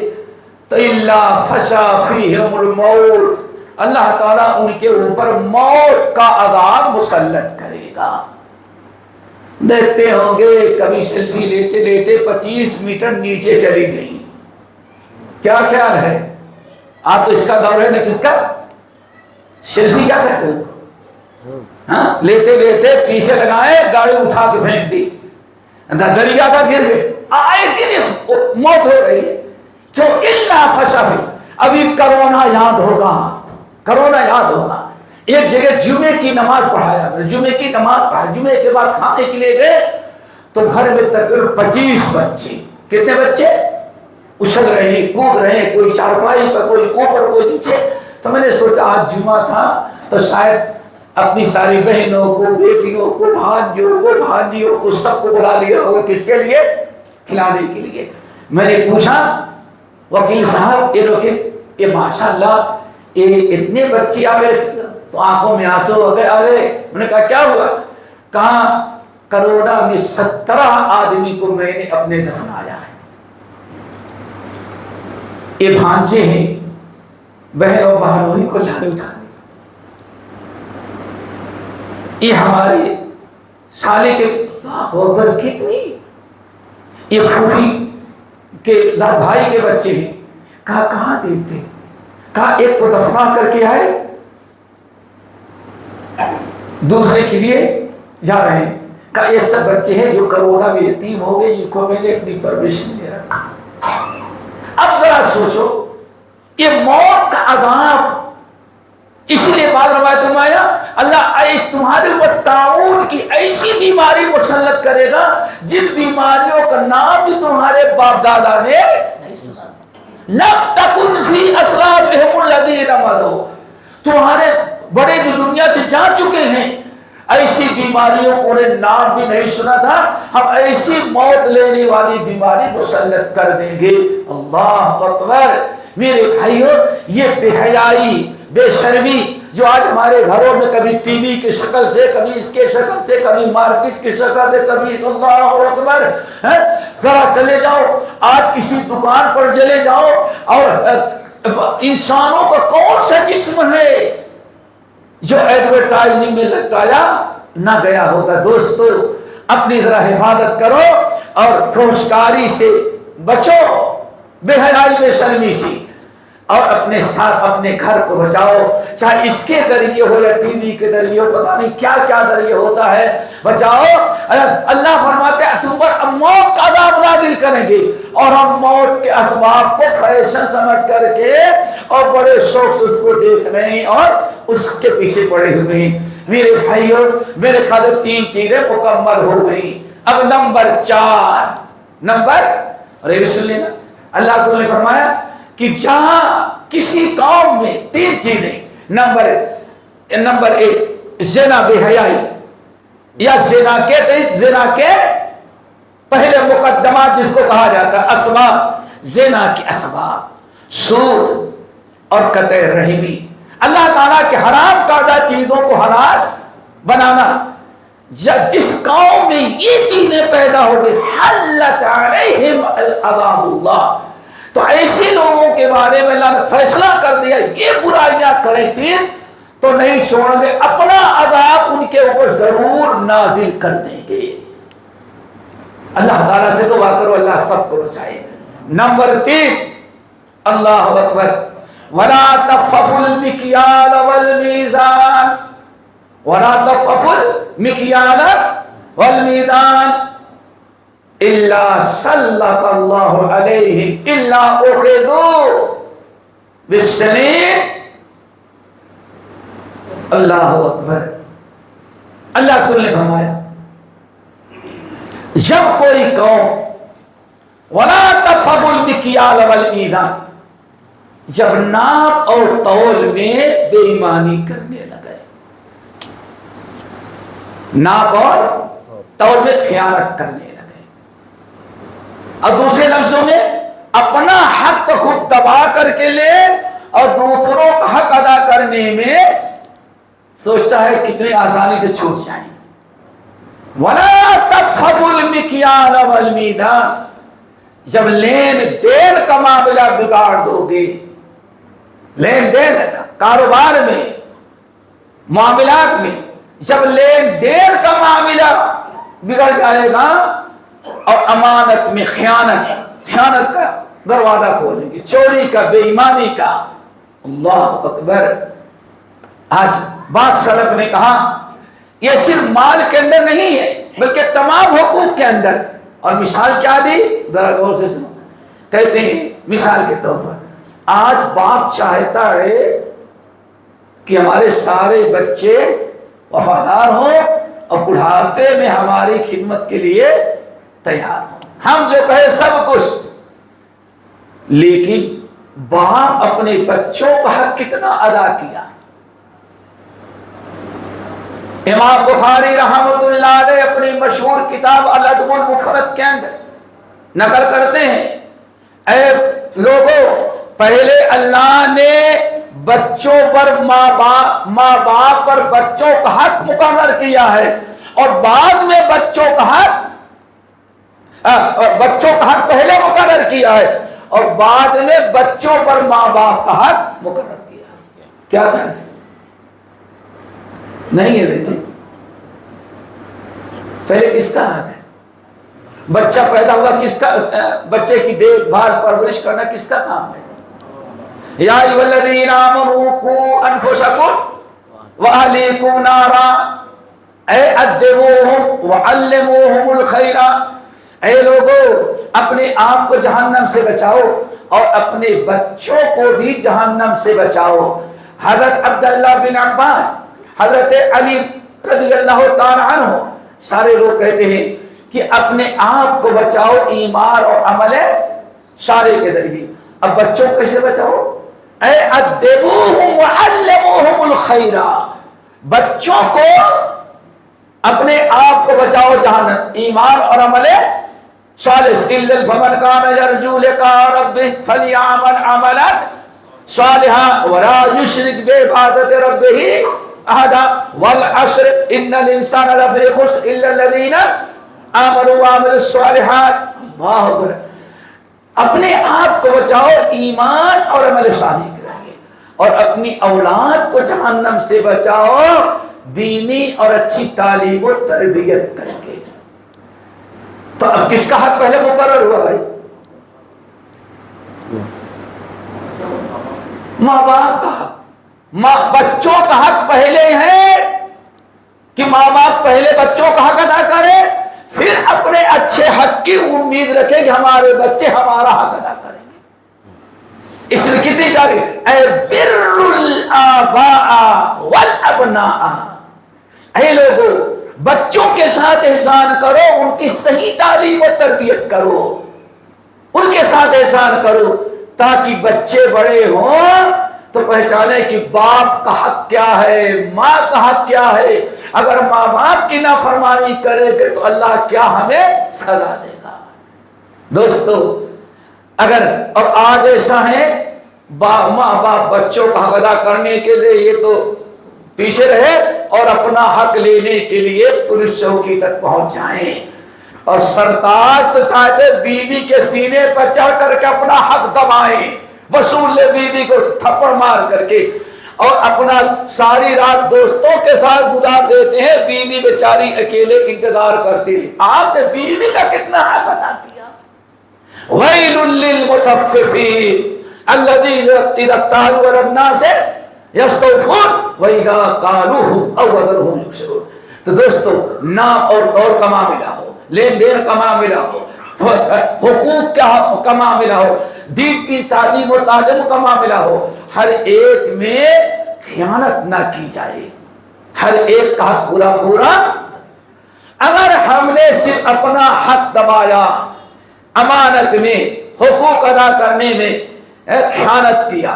تو اللہ فشا فیہم الموت، اللہ تعالیٰ ان کے اوپر موت کا عذاب مسلط کرے گا۔ دیکھتے ہوں گے کبھی سیلفی لیتے لیتے 25 میٹر نیچے چلی گئی، کیا خیال ہے؟ آپ تو اس کا دور ہے نا، کس کا سیلفی کیا کہتے ہیں اس کو؟ ہاں، لیتے لیتے پیچھے لگائے، گاڑی اٹھا کے پھینک دی، دریا کا گر گئے، آئے دن موت ہو رہی ہے، کیوں؟ اللہ فشا۔ ابھی کرونا یاد ہوگا، کرونا یاد ہوگا، ایک جگہ جمعے کی نماز پڑھایا، جمعے کی نماز پڑھایا، جمعے کے بعد کھانے کے لیے گئے تو گھر میں تقریباً 25 بچے، کتنے بچے اچھل رہے ہیں، کود رہے ہیں، کوئی چارپائی پر، کوئی اوپر، کوئی نیچے۔ تو میں نے سوچا آج جمعہ تھا تو شاید اپنی ساری بہنوں کو، بیٹیوں کو، بھانجوں کو، بھانجیوں کو، سب کو بلا لیا ہوگا، کس کے لیے؟ کھلانے کے لیے۔ میں نے پوچھا وکیل صاحب یہ روکے، یہ ماشاءاللہ یہ اتنے بچے آ گئے، تو آنکھوں میں آنسو ہو گئے۔ میں نے کہا کیا ہوا؟ کہاں کروڑا میں 17 آدمی کو میں نے اپنے دفنایا ہے۔ یہ بھانجے ہیں، بہن و بہنوئی کو لانے اٹھانے، یہ ہمارے سالے کے ہوگر کتنی، یہ پھوپھی کے بھائی کے بچے ہیں۔ کہا کہاں دیکھتے؟ کہا ایک کو دفنا کر کے آئے، دوسرے کے لیے جا رہے ہیں۔ کہا یہ سب بچے ہیں جو کرونا میں یتیم ہو گئے، جن کو میں نے اپنی پرورش میں دے رکھا۔ اب ذرا سوچو، یہ موت کا عذاب، اسی لیے بعد روایت میں آیا اللہ تمہارے اوپر طاعون کی ایسی بیماری مسلط کرے گا جن بیماریوں کا نام بھی تمہارے باپ دادا نے نہیں سنا۔ لم تکن فی اسلافہم الذین مضوا، تمہارے بڑے جو دنیا سے جا چکے ہیں ایسی بیماریوں کو انہیں نام بھی نہیں سنا تھا، ہم ایسی موت لینے والی بیماری مسلط کر دیں گے۔ اللہ اکبر۔ میرے بھائیو، یہ بے حیائی، بے شرمی جو آج ہمارے گھروں میں کبھی ٹی وی کی شکل سے، کبھی اس کے شکل سے، کبھی مارکیٹ کی شکل سے، کبھی اللہ اکبر، ذرا چلے جاؤ آج کسی دکان پر چلے جاؤ اور انسانوں کا کون سا جسم ہے جو ایڈورٹائزنگ میں لٹایا نہ گیا ہوگا۔ دوستو اپنی ذرا حفاظت کرو اور فحشکاری سے بچو، بے حیائی بے شرمی سے، اور اپنے ساتھ اپنے گھر کو بچاؤ، چاہے اس کے ذریعے ہو یا ٹی وی کے ذریعے ہو، پتہ نہیں کیا کیا ذریعے ہوتا ہے، بچاؤ۔ اللہ فرماتے ہیں تم پر موت کا عذاب نازل کریں گے، اور ہم موت کے اسباب کو فیشن سمجھ کر کے اور بڑے شوق سے اس کو دیکھ رہے ہیں اور اس کے پیچھے پڑے ہوئے ہیں۔ میرے بھائیوں، میرے خیال 3 چیزیں مکمل ہو گئی۔ اب نمبر 4، اور یہ سن لینا، اللہ تعالیٰ نے فرمایا کہ جہاں کسی قوم میں 3 چیزیں، نمبر 1 زنا، بے حیائی، یا زنا کے پہلے مقدمات جس کو کہا جاتا ہے اسباب، زنا کے اسباب، سود اور قطع رحمی، اللہ تعالیٰ کے حرام کردہ چیزوں کو حلال بنانا۔ جس قوم میں یہ چیزیں پیدا ہو گئی حلت علیہم عذاب اللہ، تو ایسے لوگوں کے بارے میں اللہ نے فیصلہ کر دیا یہ برائیاں کریں تھے تو نہیں چھوڑ دے، اپنا عذاب ان کے اوپر ضرور نازل کر دیں گے۔ اللہ تعالیٰ سے دعا کرو اللہ سب کو بچائے۔ نمبر 3، اللہ اکبر، وَلَا تَخْفَفُوا الْمِكْيَالَ وَالْمِيزَانَ، وَلَا تَخْفَفُوا الْمِكْيَالَ والمیزان الا سلط اللہ علیہم الا اخذوا بالسنین. اللہ اکبر. اللہ رسول نے فرمایا جب کوئی قوم ولا تفضوا المکیال والمیزان، جب ناپ اور تول میں بے ایمانی کرنے لگے، ناپ اور تول میں خیانت کرنے لگے، اور دوسرے لفظوں میں اپنا حق تو خود دبا کر کے لے اور دوسروں کا حق ادا کرنے میں سوچتا ہے کتنے آسانی سے چھوٹ جائیں. وَلَا تَفْحَفُ الْمِكْيَالَ وَالْمِيزَانَ، جب لین دین کا معاملہ بگاڑ دو گے، لین دین کاروبار میں، معاملات میں جب لین دین کا معاملہ بگڑ جائے گا اور امانت میں خیانت کا دروازہ کھولیں گے، چوری کا، بے ایمانی کا. اللہ اکبر. آج بعض سلف نے کہا یہ صرف مال کے اندر نہیں ہے بلکہ تمام حقوق کے اندر. اور مثال کیا دی؟ ذرا غور سے سنو. کہتے ہیں مثال کے طور پر آج باپ چاہتا ہے کہ ہمارے سارے بچے وفادار ہوں اور بڑھاپے میں ہماری خدمت کے لیے تیار ہوں، ہم جو کہے سب کچھ. لیکن باپ اپنے بچوں کا حق کتنا ادا کیا؟ امام بخاری رحمۃ اللہ علیہ اپنی مشہور کتاب الادب المفرد کے اندر نقل کرتے ہیں، اے لوگوں، پہلے اللہ نے بچوں پر ماں باپ پر بچوں کا حق مقرر کیا ہے اور بعد میں بچوں کا حق پہلے مقرر کیا ہے اور بعد میں بچوں پر ماں باپ کا حق مقرر کیا. کیا کرنا نہیں ہے بیٹے؟ پہلے کس کا حق ہے؟ بچہ پیدا ہوا کس کا؟ بچے کی دیکھ بھال پرورش کرنا کس کا کام ہے؟ یا ایھا الذین آمنوا قوا انفسکم واہلیکم نارا، اے ادبوہم وعلموہم الخیر، اے لوگوں اپنے آپ کو جہنم سے بچاؤ اور اپنے بچوں کو بھی جہنم سے بچاؤ. حضرت عبداللہ بن عباس، حضرت علی رضی اللہ تعالی عنہ، سارے لوگ کہتے ہیں کہ اپنے آپ کو بچاؤ ایمان اور عمل صالح کے ذریعے. اب بچوں کو کیسے بچاؤ؟ اے ادبوہم وعلموہم الخیر، بچوں کو اپنے آپ کو بچاؤ جہنم، ایمان اور عمل صالح. الا فمن کان یرجو لقاء ربہ فلیعمل عملا صالحا ولا یشرک بعبادۃ ربہ احدا والعصر ان الانسان لفی خسر الا الذین آمنوا وعملوا الصالحات. اللہ اکبر. اپنے آپ کو بچاؤ ایمان اور عمل صالح کے ذریعے اور اپنی اولاد کو جہنم سے بچاؤ دینی اور اچھی تعلیم و تربیت کر کے. تو اب کس کا حق پہلے مقرر ہوا بھائی؟ ماں باپ کا حق. بچوں کا حق پہلے ہے کہ ماں باپ پہلے بچوں کا حق ادا کرے، پھر اپنے اچھے حق کی امید رکھے کہ ہمارے بچے ہمارا حق ادا کریں گے. اس لیے کتنی جاری اے بر الآباء والابناء، اے لوگوں بچوں کے ساتھ احسان کرو، ان کی صحیح تعلیم و تربیت کرو، ان کے ساتھ احسان کرو تاکہ بچے بڑے ہوں تو پہچانے کہ باپ کا حق کیا ہے، ماں کا حق کیا ہے. اگر ماں باپ کی نافرمانی کرے گے تو اللہ کیا ہمیں سزا دے گا. دوستو اگر اور آج ایسا ہے ماں باپ بچوں کا حق ادا کرنے کے لیے یہ تو پیچھے رہے اور اپنا حق لینے کے لیے پولیس چوکی تک پہنچ جائیں. اور سرتاج تو چاہتے بیوی کے سینے پر چڑھ کر کے اپنا حق دبائیں، وصول لے بیوی کو تھپڑ مار کر کے اور اپنا ساری رات دوستوں کے ساتھ گزار دیتے ہیں، بیوی بیچاری اکیلے انتظار کرتی ہے. آپ نے بیوی کا کتنا حق ادا کیا؟ ویل للمطففین الذین اذا اکتالوا علی الناس یستوفون واذا قالوهم او وزنوهم یخسرون. تو دوستو نام اور طور کا معاملہ ہو، لین دین کا معاملہ ہو، حقوق کا معاملہ ہو، دین کی تعلیم و تعلیم کا معاملہ ہو، ہر ایک میں خیانت نہ کی جائے، ہر ایک کا حق پورا اگر ہم نے صرف اپنا حق دبایا، امانت میں حقوق ادا کرنے میں خیانت کیا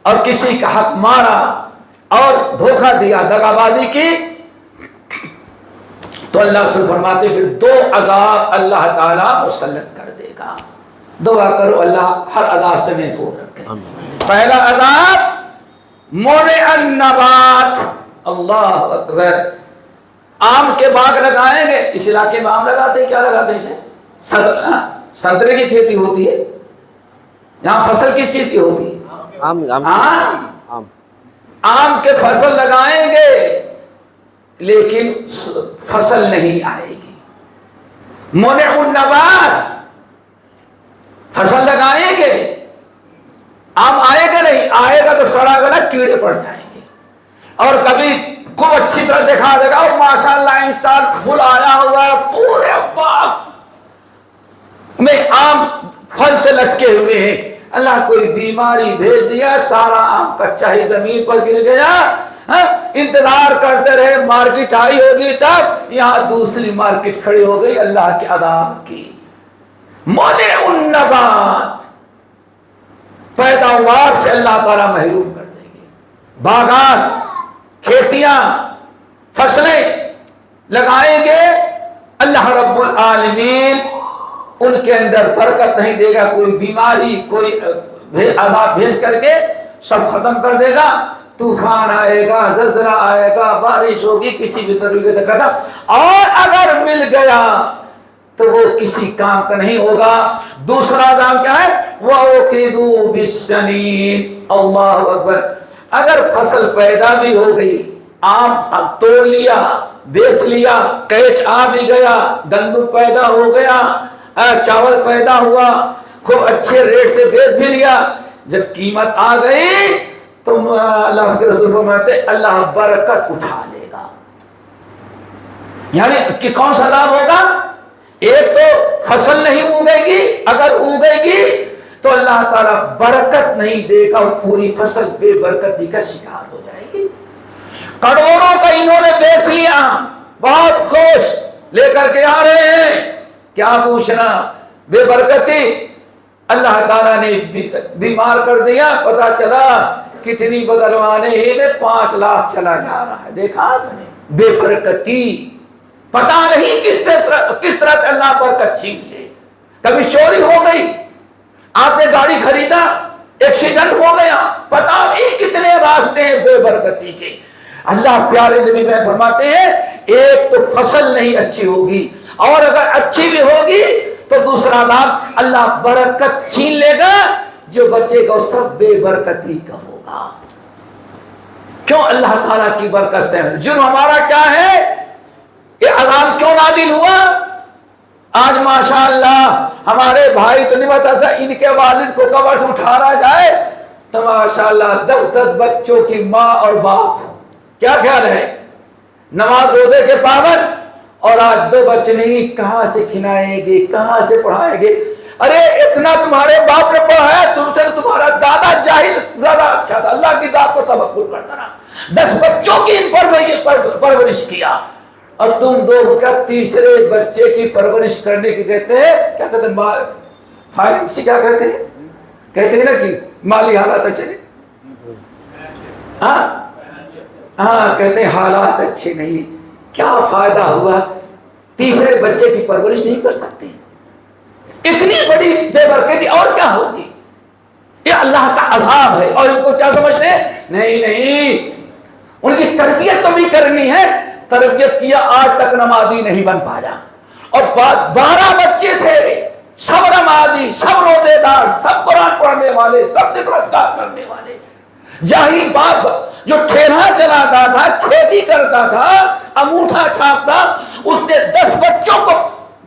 اور کسی کا حق مارا اور دھوکہ دیا، دغابازی کی، تو اللہ رسول فرماتے پھر 2 عذاب اللہ تعالیٰ مسلط کر دے گا۔ دعا کرو اللہ ہر عذاب سے محفوظ رکھے۔ پہلا عذاب منع النبات، اللہ اکبر، آم کے باغ لگائیں گے، اس علاقے میں آم لگاتے ہیں، کیا لگاتے ہیں اسے؟ سنترے کی کھیتی ہوتی ہے، یہاں فصل کس چیز کی ہوتی ہے؟ آم کے فصل لگائیں گے لیکن فصل نہیں آئے گی۔ منع النبات، فصل لگائیں گے، آم آئے گا نہیں، آئے گا تو سڑا گلا، کیڑے پڑ جائیں گے، اور کبھی خوب اچھی طرح دکھا دے گا اور ماشاءاللہ انسان پھول آیا ہوا ہے، پورے باغ میں آم پھل سے لٹکے ہوئے ہیں، اللہ کوئی بیماری بھیج دیا، سارا آم کچا ہی زمین پر گر گیا، انتظار کرتے رہے، مارکیٹ آئی ہوگی تب، یہاں دوسری مارکیٹ کھڑی ہو گئی اللہ کے عذاب کی۔ منع النبات، پیداوار سے اللہ تعالیٰ محروم کر دیں گے۔ باغات، کھیتیاں، فصلیں لگائیں گے، اللہ رب العالمین ان کے اندر برکت نہیں دے گا، کوئی بیماری، کوئی عذاب بھیج کر کے سب ختم کر دے گا، طوفان آئے گا، زلزلہ آئے گا، بارش ہوگی، کسی بھی طریقے سے ختم، اور اگر مل گیا تو وہ کسی کام کا نہیں ہوگا۔ دوسرا دام کیا ہے؟ وَأُخِذُوا بِالسَّنِينَ، اللہ اکبر، اگر فصل پیدا بھی ہو گئی، آم توڑ لیا، بیچ لیا، کیچ آ بھی گیا، گندم پیدا ہو گیا، چاول پیدا ہوا، خوب اچھے ریٹ سے بیچ بھی لیا، جب قیمت آ گئی تو اللہ کے رسول فرماتے اللہ برکت اٹھا لے گا۔ یعنی کہ کون سا عذاب ہوگا؟ ایک تو فصل نہیں اگے گی، اگر اگے گی تو اللہ تعالیٰ برکت نہیں دے گا، اور پوری فصل بے برکتی کا شکار ہو جائے گی۔ کروڑوں کا انہوں نے بیچ لیا، بہت خوش لے کر کے آ رہے ہیں، کیا پوچھنا، بے برکتی، اللہ تعالیٰ نے بیمار کر دیا، پتا چلا کتنی بدلوانے ہی میں 5 لاکھ چلا جا رہا ہے، دیکھا آپ نے، بے برکتی، پتا نہیں کس طرح سے اللہ برکت چھین لے۔ کبھی چوری ہو گئی، آپ نے گاڑی خریدا، ایکسیڈنٹ ہو گیا، پتا نہیں کتنے راستے ہیں بے برکتی کے۔ اللہ پیارے نبی میں فرماتے ہیں ایک تو فصل نہیں اچھی ہوگی، اور اگر اچھی بھی ہوگی تو دوسرا نام اللہ برکت چھین لے گا، جو بچے گا سب بے برکتی کا ہوگا۔ کیوں؟ اللہ تعالیٰ کی برکت سے جرم ہمارا کیا ہے؟ یہ عذاب کیوں نازل ہوا؟ آج ماشاءاللہ ہمارے بھائی تو نہیں بتا، ان کے والد کو قبر سے اٹھانا جائے تو ماشاءاللہ 10 بچوں کی ماں اور باپ، کیا خیال ہے؟ نماز روزے کے پابند، اور آج 2 بچے نہیں، کہاں سے کھلائیں گے، کہاں سے پڑھائیں گے؟ ارے اتنا تمہارے باپ نے پڑھایا، تم سے تمہارا دادا جاہل زیادہ اچھا تھا، اللہ کی ذات کو توکل کرتا رہا، 10 بچوں کی پرورش کیا، اور تم 2 کا تیسرے بچے کی پرورش کرنے کی کہتے ہیں، کیا کہتے ہیں، فائنینس کیا کہتے ہیں، کہتے ہیں نا کہ مالی حالات اچھے نہیں، ہاں کہتے ہیں حالات اچھے نہیں، کیا فائدہ ہوا؟ تیسرے بچے کی پرورش نہیں کر سکتے، اتنی بڑی بے برکتی اور کیا ہوگی؟ یہ اللہ کا عذاب ہے، اور ان کو کیا سمجھتے ہیں؟ نہیں، ان کی تربیت تو بھی کرنی ہے، تربیت کیا، آج تک نمازی نہیں بن پایا، اور 12 بچے تھے، سب نمازی، سب روزے دار، سب قرآن پڑھنے والے، سب ذکر اذکار کرنے والے، جاہی باپ جو ٹھیلا چلاتا تھا، کھیتی کرتا تھا، انگوٹھا چھاپتا، اس نے 10 بچوں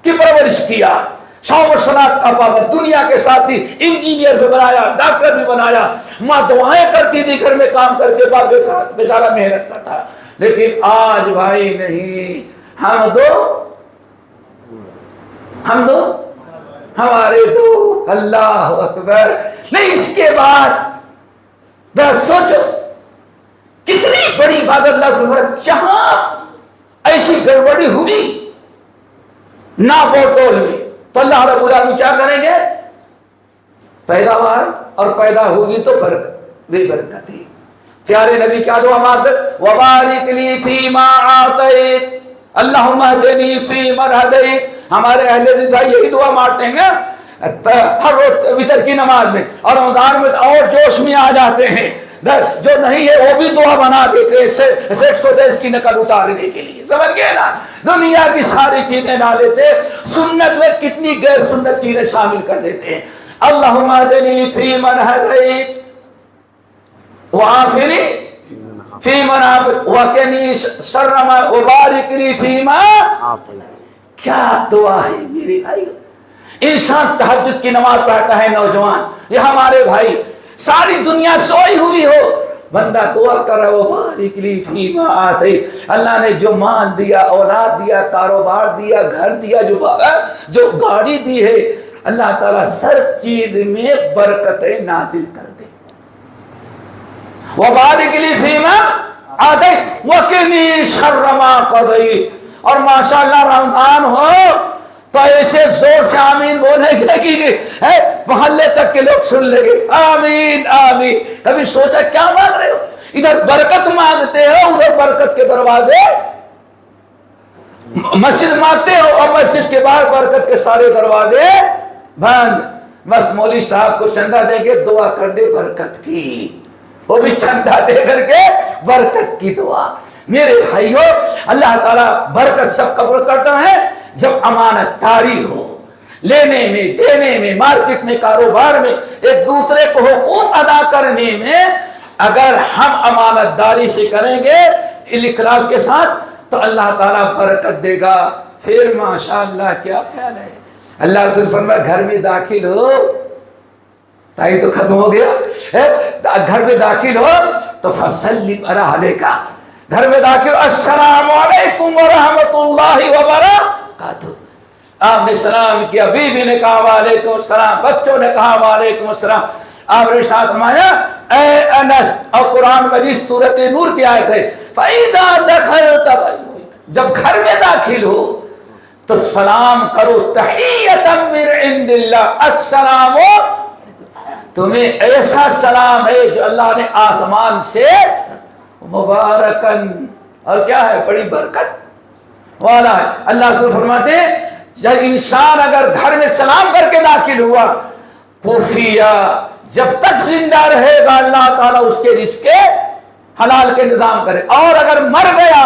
کی پرورش کیا، 100 صنعت کا پابند، دنیا کے ساتھ ہی انجینئر بھی بنایا، ڈاکٹر بھی بنایا، ماں دعائیں کرتی تھی گھر میں کام کر کے، باپ بیچارہ محنت کرتا، لیکن آج بھائی نہیں، ہم دو ہمارے دو، اللہ اکبر۔ نہیں، اس کے بعد سوچو کتنی بڑی بات اللہ سبحانہ، جہاں ایسی گڑبڑی ہوئی ناپوتول میں تو اللہ رب العالمین کیا کریں گے؟ پیداوار، اور پیدا ہوگی تو برکت، بے برکت ہے۔ پیارے نبی کیا دعا مانگتے؟ وبارک لی فیما اعطیت اللہم اہدنی فیمن ہدیت۔ ہمارے اہل حدیث بھائی یہی دعا مانگتے ہیں ہر روز وتر کی نماز میں، اور رمضان میں اور جوش میں آ جاتے ہیں۔ جو نہیں ہے وہ بھی دعا بنا دیتے ہیں 110 کی نقل اتارنے کے لیے، سمجھ گئے نا؟ دنیا کی ساری چیزیں نہ لیتے، سنت میں کتنی غیر سنت چیزیں شامل کر دیتے ہیں۔ اللہم اہدنی فیمن ہدیت وعافنی فیمن عافیت وقنی شر ما وبارک لی فیما۔ کیا دعا ہے میرے بھائی! انسان تہجد کی نماز پڑھتا ہے، نوجوان، یہ ہمارے بھائی، ساری دنیا سوئی ہوئی ہو، بندہ دعا کر رہا ہے وبارک لی فیما آتیت۔ اللہ نے جو مال دیا، اولاد دیا، کاروبار دیا، گھر دیا، جو گاڑی دی ہے، اللہ تعالیٰ سر چیز میں برکتیں نازل کر دے۔ وبارک لی فیما آتیت وقنی شر ما قضیت۔ اور ماشاءاللہ رمضان ہو تو ایسے زور سے آمین بولے گے کہ محلے تک کے لوگ سن لیں گے، آمین آمین۔ کبھی سوچا کیا مانگ رہے ہو؟ ادھر برکت مانگتے ہو، ادھر برکت کے دروازے، مسجد مانگتے ہو اور مسجد کے باہر برکت کے سارے دروازے بند۔ بس مولوی صاحب کو چندہ دے کے دعا کر دے برکت کی، وہ بھی چندہ دے کر کے برکت کی دعا۔ میرے بھائیو، اللہ تعالیٰ برکت سب قبول کرتا ہے جب امانت داری ہو، لینے میں، دینے میں، مارکیٹ میں، کاروبار میں، ایک دوسرے کو حقوق ادا کرنے میں اگر ہم امانت داری سے کریں گے اخلاص کے ساتھ تو اللہ تعالیٰ برکت دے گا۔ پھر ماشاءاللہ کیا خیال ہے، اللہ رسول فرمایا گھر میں داخل ہو، تائی تو ختم ہو گیا، گھر میں داخل ہو تو فسلم علی اہلک، گھر میں داخل السلام علیکم ورحمۃ اللہ وبرکاتہ۔ آپ نے سلام کیا، بیوی نے کہا وعلیکم السلام، بچوں نے کہا وعلیکم السلام۔ آپ نے ساتھ مایا اے انس، اور قرآن مجید سورۃ نور کی آیت ہے فَإِذَا دَخَلْتَ، جب گھر میں داخل ہو تو سلام کرو، تحیۃ من عند اللہ، السلام، تمہیں ایسا سلام ہے جو اللہ نے آسمان سے مبارکن، اور کیا ہے، بڑی برکت والا ہے۔ اللہ سے فرماتے ہیں جب انسان اگر گھر میں سلام کر کے داخل ہوا، خفیہ، جب تک زندہ رہے گا اللہ تعالیٰ اس کے رزق حلال کے نظام کرے، اور اگر مر گیا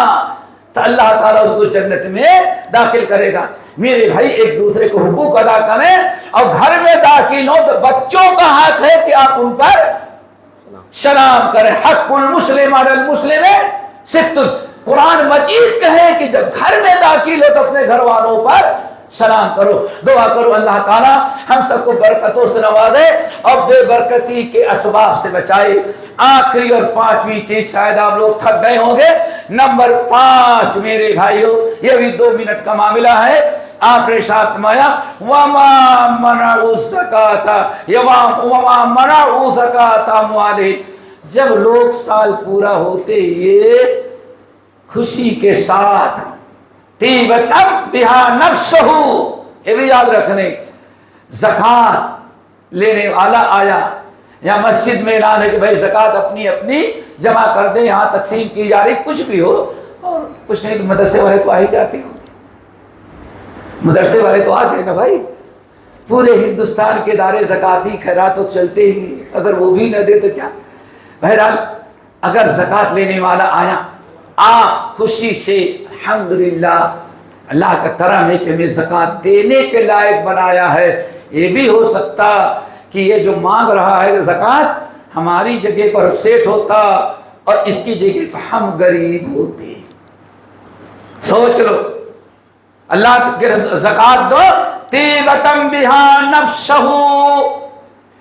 تو اللہ تعالیٰ اس کو جنت میں داخل کرے گا۔ میرے بھائی، ایک دوسرے کو حقوق ادا کریں، اور گھر میں داخل ہو تو بچوں کا حق ہے کہ آپ ان پر سلام کریں۔ حق المسلم علی المسلم ست، قرآن مجید کہے کہ جب گھر میں داخل ہو تو اپنے گھر والوں پر سلام کرو۔ دعا کرو اللہ تعالیٰ ہم سب کو برکتوں سے نوازے اور بے برکتی کے اسباب سے بچائے۔ آخری اور پانچویں چیز، شاید آپ لوگ تھک گئے ہوں گے، نمبر 5 میرے بھائیو، یہ بھی 2 منٹ کا معاملہ ہے۔ آپ نے ارشاد فرمایا وَمَا مَنَعُوا الزَّكَاةَ وَمَا مَنَعُوا زَكَاةَ أَمْوَالِهِمْ، جب لوگ سال پورا ہوتے یہ خوشی کے ساتھ طیبۃ بہا نفسہ، یہ بھی یاد رکھنے، زکوٰۃ لینے والا آیا یا مسجد میں اعلان ہے کہ بھائی زکوٰۃ اپنی اپنی جمع کر دیں، یہاں تقسیم کی جا رہی، کچھ بھی ہو، اور کچھ نہیں تو مدرسے والے تو آ ہی جاتے ہو، مدرسے والے تو آ گئے نا بھائی، پورے ہندوستان کے ادارے زکاتی خیرات تو چلتے ہی، اگر وہ بھی نہ دے تو کیا۔ بہرحال اگر زکوٰۃ لینے والا آیا، آپ خوشی سے الحمدللہ، اللہ کا کرم ہے کہ ہمیں زکوٰۃ دینے کے لائق بنایا ہے۔ یہ بھی ہو سکتا کہ یہ جو مانگ رہا ہے زکوٰۃ ہماری جگہ پر سیٹ ہوتا اور اس کی جگہ پر ہم غریب ہوتے۔ سوچ لو، اللہ کے زکوٰۃ دو طیبۃ بہا نفسہ،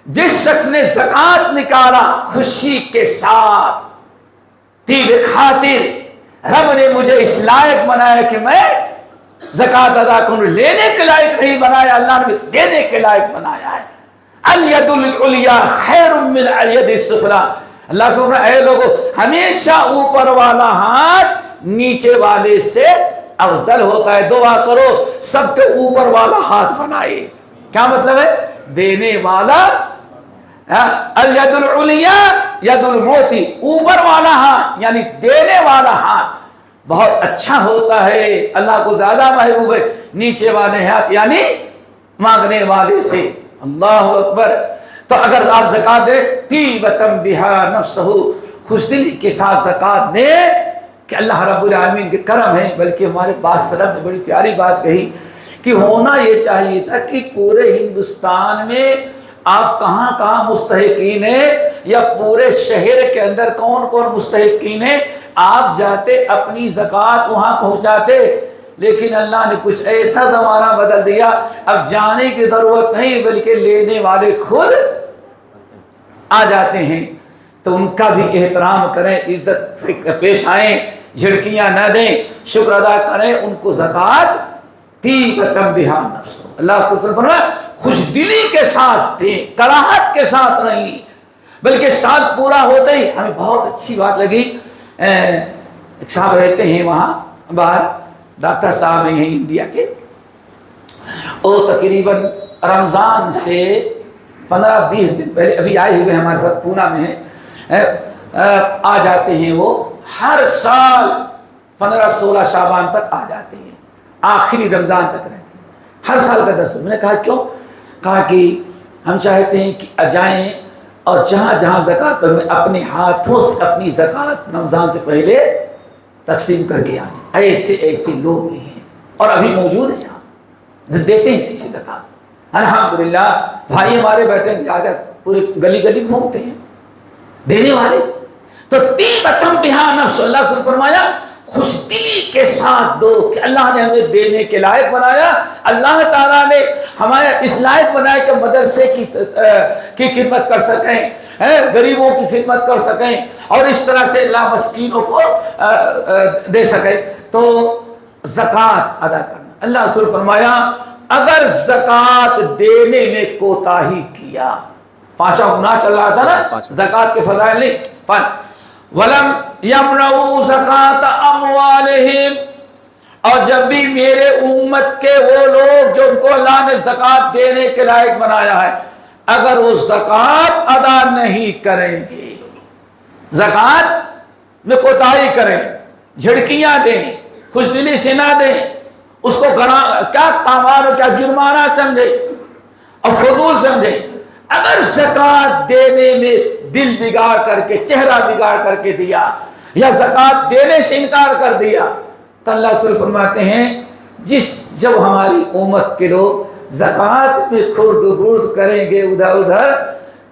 جس شخص نے زکوٰۃ نکالا خوشی کے ساتھ، طیب خاطر، رب نے مجھے اس لائق بنایا کہ میں زکات ادا کروں. لینے کے لائق نہیں بنایا, اللہ نے دینے کے لائق بنایا ہے. الید العلیٰ خیر من الید السفلیٰ. اللہ سبحانہ اے لوگو ہمیشہ اوپر والا ہاتھ نیچے والے سے افضل ہوتا ہے. دعا کرو سب کے اوپر والا ہاتھ بنائے. کیا مطلب ہے؟ دینے والا, الید العلیٰ ید الموتی, اوپر والا ہاتھ یعنی دینے والا ہاتھ بہت اچھا ہوتا ہے, اللہ کو زیادہ محبوب ہے. نیچے والے ہاتھ یعنی مانگنے والے سے. اللہ اکبر. تو اگر آپ زکات دیں طیبۃ بہا نفسہ, خوش دلی کے ساتھ زکات دیں کہ اللہ رب العالمین کے کرم ہے. بلکہ ہمارے پاس سلف نے بڑی پیاری بات کہی کہ ہونا یہ چاہیے تھا کہ پورے ہندوستان میں آپ کہاں کہاں مستحقین ہیں یا پورے شہر کے اندر کون کون مستحقین ہیں, آپ جاتے اپنی زکات وہاں پہنچاتے. لیکن اللہ نے کچھ ایسا زمانہ بدل دیا, اب جانے کی ضرورت نہیں بلکہ لینے والے خود آ جاتے ہیں. تو ان کا بھی احترام کریں, عزت سے پیش آئیں, جھڑکیاں نہ دیں, شکر ادا کریں. ان کو زکات طیبۃ بہا نفسہ, اللہ کو فرمایا خوش دلی کے ساتھ دیں, کراہت کے ساتھ نہیں. بلکہ سال پورا ہوتے ہی ہمیں بہت اچھی بات لگی. ایک صاحب رہتے ہیں وہاں باہر, ڈاکٹر صاحب ہیں انڈیا کے, وہ تقریباً رمضان سے 15-20 دن پہلے ابھی آئے ہوئے ہمارے ساتھ پونا میں ہیں, آ جاتے ہیں. وہ ہر سال 15-16 شعبان تک آ جاتے ہیں, آخری رمضان تک رہتے ہیں, ہر سال کا 10. میں نے کہا کیوں؟ کہا کہ ہم چاہتے ہیں کہ جائیں اور جہاں جہاں زکات پر میں اپنے ہاتھوں سے اپنی زکات رمضان سے پہلے تقسیم کر کے آئیں. ایسے ایسے لوگ بھی ہیں اور ابھی موجود ہیں یہاں, دیتے ہیں ایسی زکات. الحمدللہ بھائی ہمارے بیٹھے جا کر پورے گلی گلی گھومتے ہیں دینے والے. تو طیبۃ بہا نفس, اللہ سے فرمایا خوش دلی کے ساتھ دو کہ اللہ نے ہمیں دینے کے لائق بنایا. اللہ تعالیٰ نے ہمارے اس لائق بنایا کہ مدرسے کی خدمت کر سکیں, غریبوں کی خدمت کر سکیں اور اس طرح سے اللہ مسکینوں کو دے سکیں. تو زکوٰۃ ادا کرنا, اللہ رسول فرمایا اگر زکوٰۃ دینے میں کوتاہی کیا, 5 گناہ چل رہا تھا نا زکوٰۃ کے فضائل نہیں, وَلَمْ يَمْنَعُوا زَكَاةَ أَمْوَالِهِمْ, اور جب بھی میرے امت کے وہ لوگ جو ان کو اللہ نے زکوٰۃ دینے کے لائق بنایا ہے, اگر وہ زکوٰۃ ادا نہیں کریں گے, زکوٰۃ میں کوتاہی کریں, جھڑکیاں دیں, خوش دلی سے نہ دیں, اس کو کیا تاوان اور کیا جرمانہ سمجھے اور فضول سمجھے. اگر زکوٰۃ دینے میں دل بگاڑ کر کے, چہرہ بگاڑ کر کے دیا یا زکوٰۃ دینے سے انکار کر دیا, تو اللہ صلی فرماتے ہیں جب ہماری امت کے لوگ زکوٰۃ میں خرد و برد کریں گے ادھر ادھر,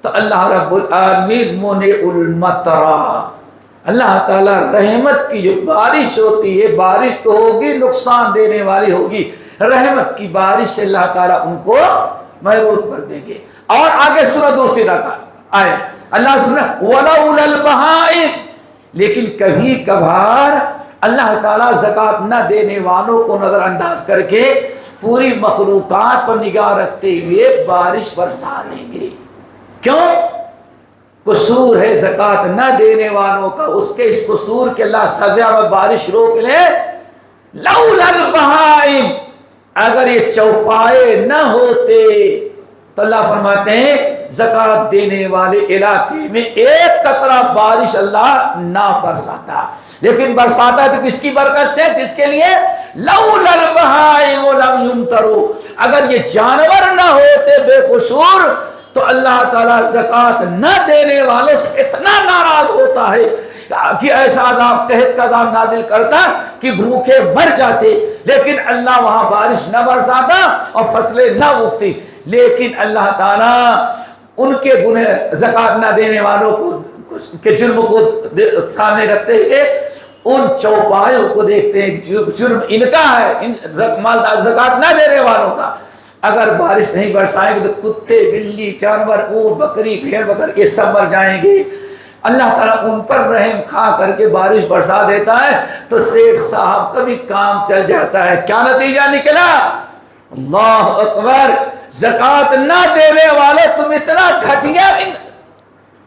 تو اللہ رب العالمین منع المطر, اللہ تعالیٰ رحمت کی جو بارش ہوتی ہے, بارش تو ہوگی نقصان دینے والی ہوگی, رحمت کی بارش سے اللہ تعالیٰ ان کو محروم کر دیں گے. اور آگے سورہ دوسری رکعت آئے اللہ سبحانہ وَلَوْلَا الْبَهَائِمْ, لیکن کبھی کبھار اللہ تعالیٰ زکوٰۃ نہ دینے والوں کو نظر انداز کر کے پوری مخلوقات پر نگاہ رکھتے ہوئے بارش برسا دیں گے. کیوں؟ قصور ہے زکوٰۃ نہ دینے والوں کا, اس کے اس قصور کے اللہ سزا میں بارش روک لے. لَوْلَا الْبَهَائِمْ, اگر یہ چوپائے نہ ہوتے تو اللہ فرماتے ہیں زکوٰۃ دینے والے علاقے میں ایک قطرہ بارش اللہ نہ برساتا, لیکن برساتا تو کس کی برکت سے, جس کے لیے لولا البہائم لم یمطروا, اگر یہ جانور نہ ہوتے بے قصور تو اللہ تعالیٰ زکوٰۃ نہ دینے والوں سے اتنا ناراض ہوتا ہے کہ ایسا عذاب, قحط کا عذاب نازل کرتا کہ بھوکے مر جاتے, لیکن اللہ وہاں بارش نہ برساتا اور فصلیں نہ اگتی. لیکن اللہ تعالیٰ ان کے گناہ زکوٰۃ نہ دینے والوں کو کے جرم کو سامنے رکھتے ہوئے ان چوپایوں کو دیکھتے ہیں, جرم ان کا ہے, زکوٰۃ نہ دینے والوں کا. اگر بارش نہیں برسائیں گے تو کتے, بلی, جانور, اونٹ, بکری, بھیڑ, بکر یہ سب مر جائیں گے. اللہ تعالیٰ ان پر رحم کھا کر کے بارش برسا دیتا ہے تو سیٹھ صاحب کا بھی کام چل جاتا ہے. کیا نتیجہ نکلا؟ اللہ اکبر. زکوٰۃ نہ دینے والے تم اتنا گھٹیا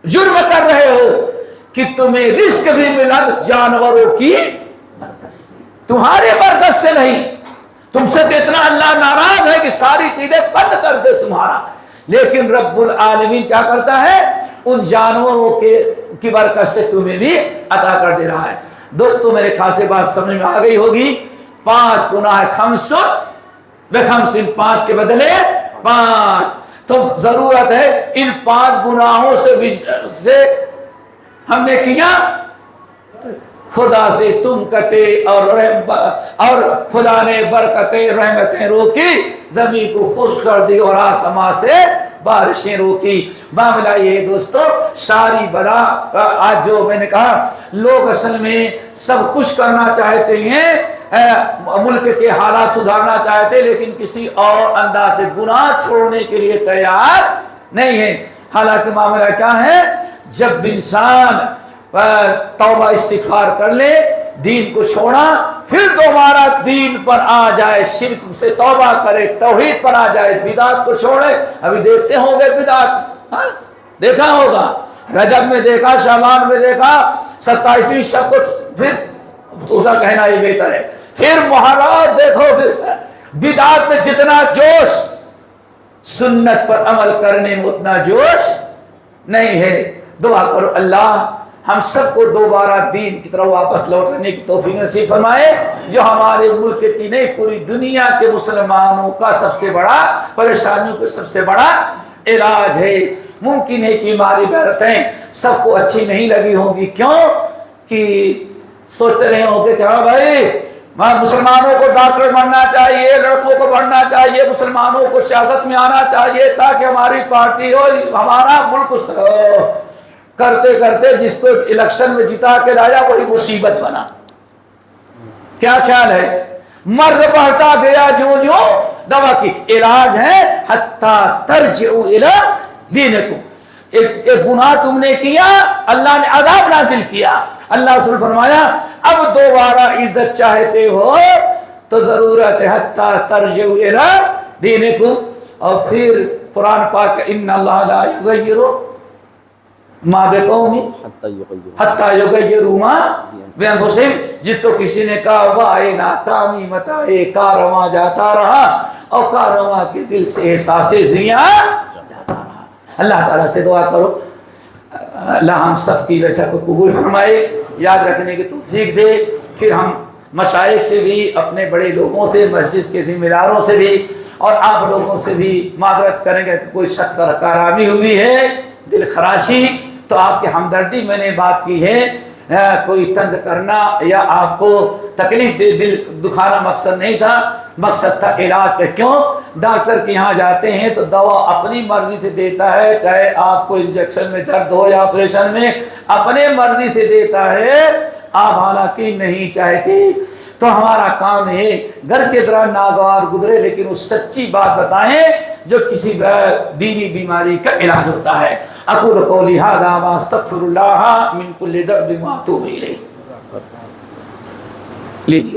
جرم کر رہے ہو کہ تمہیں رزق بھی ملا جانوروں کی برکت سے, تمہارے برکت سے نہیں. تم سے تو اتنا اللہ ناراض ہے کہ ساری چیزیں بند کر دے تمہارا, لیکن رب العالمین کیا کرتا ہے؟ ان جانوروں کی برکت سے تمہیں بھی عطا کر دے رہا ہے. دوستو میرے خیال سے بات سمجھ میں آ گئی ہوگی. 5 گناہ خمس بخمس, 5 کے بدلے 5. تو ضرورت ہے ان 5 گناہوں سے ہم نے کیا, خدا سے تم کٹے اور خدا نے برکتیں رحمتیں روکی, زمین کو خشک کر دی اور آسمان سے بارشیں روکی. معاملہ یہ دوستو ساری بلا آج جو میں نے کہا لوگ اصل میں سب کچھ کرنا چاہتے ہیں, ملک کے حالات سدھارنا چاہتے, لیکن کسی اور انداز سے گناہ چھوڑنے کے لیے تیار نہیں ہے. حالانکہ معاملہ کیا ہے, جب انسان توبہ استغفار کر لے, دین کو چھوڑا, پھر دوبارہ دین پر آ جائے, شرک سے توبہ کرے, توحید پر آ جائے, بدعت کو چھوڑے. ابھی دیکھتے ہوں گے بدعت, دیکھا ہوگا, رجب میں دیکھا, شعبان میں دیکھا, 27ویں شب کو پھر اس کا کہنا یہ بہتر ہے, پھر محرم دیکھو. پھر بدعت میں جتنا جوش, سنت پر عمل کرنے میں اتنا جوش نہیں ہے. دعا کرو اللہ ہم سب کو دوبارہ دین کی طرف واپس لوٹنے کی توفیق نصیب فرمائے, جو ہمارے ملک کی نہیں پوری دنیا کے مسلمانوں کا سب سے بڑا پریشانیوں کا سب سے بڑا علاج ہے. ممکن ہے کہ ہماری باتیں سب کو اچھی نہیں لگی ہوں گی, کیوں کہ سوچتے رہے ہوں گے کہ ہاں بھائی مسلمانوں کو ڈاکٹر بننا چاہیے, لڑکوں کو بڑھنا چاہیے, مسلمانوں کو سیاست میں آنا چاہیے تاکہ ہماری پارٹی ہو, ہمارا ملک کرتے کرتے جس کو الیکشن میں جتا کے لایا وہی مصیبت بنا. کیا خیال ہے؟ مرد بڑھتا گیا جو دوا کی علاج ہے حتی ترجعوا الی دینکم. ایک گناہ تم نے کیا, اللہ نے عذاب نازل کیا, اللہ رسول فرمایا اب دوبارہ عزت چاہتے ہو تو ضرورت ہے حتی ترجعوا الی دینکم. اور پھر قرآن پاک ان اللہ لا یغیر ما بقوم حتی یغیروا ما بانفسہم. جس کو کسی نے کہا وائے ناکامی متائے کارواں جاتا رہا اور کارواں کے دل سے احساس زیاں جاتا رہا. اللہ تعالیٰ سے دعا کرو اللہ ہم سب کی بیٹھک کو قبول فرمائے, یاد رکھنے کی توفیق دے. پھر ہم مشائخ سے بھی, اپنے بڑے لوگوں سے, مسجد کے ذمہ داروں سے بھی اور آپ لوگوں سے بھی معذرت کریں گے کہ کوئی شخص کارامی ہوئی ہے, دل خراشی, تو آپ کی ہمدردی میں نے بات کی ہے, کوئی طنز کرنا یا آپ کو تکلیف دل دکھانا مقصد نہیں تھا, مقصد تھا علاج کا. کیوں ڈاکٹر کے یہاں جاتے ہیں تو دوا اپنی مرضی سے دیتا ہے, چاہے آپ کو انجیکشن میں درد ہو یا آپریشن میں, اپنے مرضی سے دیتا ہے, آپ حالانکہ نہیں چاہتے. تو ہمارا کام ہے گرچہ ذرا ناگوار گزرے لیکن اس سچی بات بتائیں جو کسی دینی بیماری کا علاج ہوتا ہے. اقول قولی ھذا واستغفر اللہ من کل ذنب واتوب الیہ. لیجیے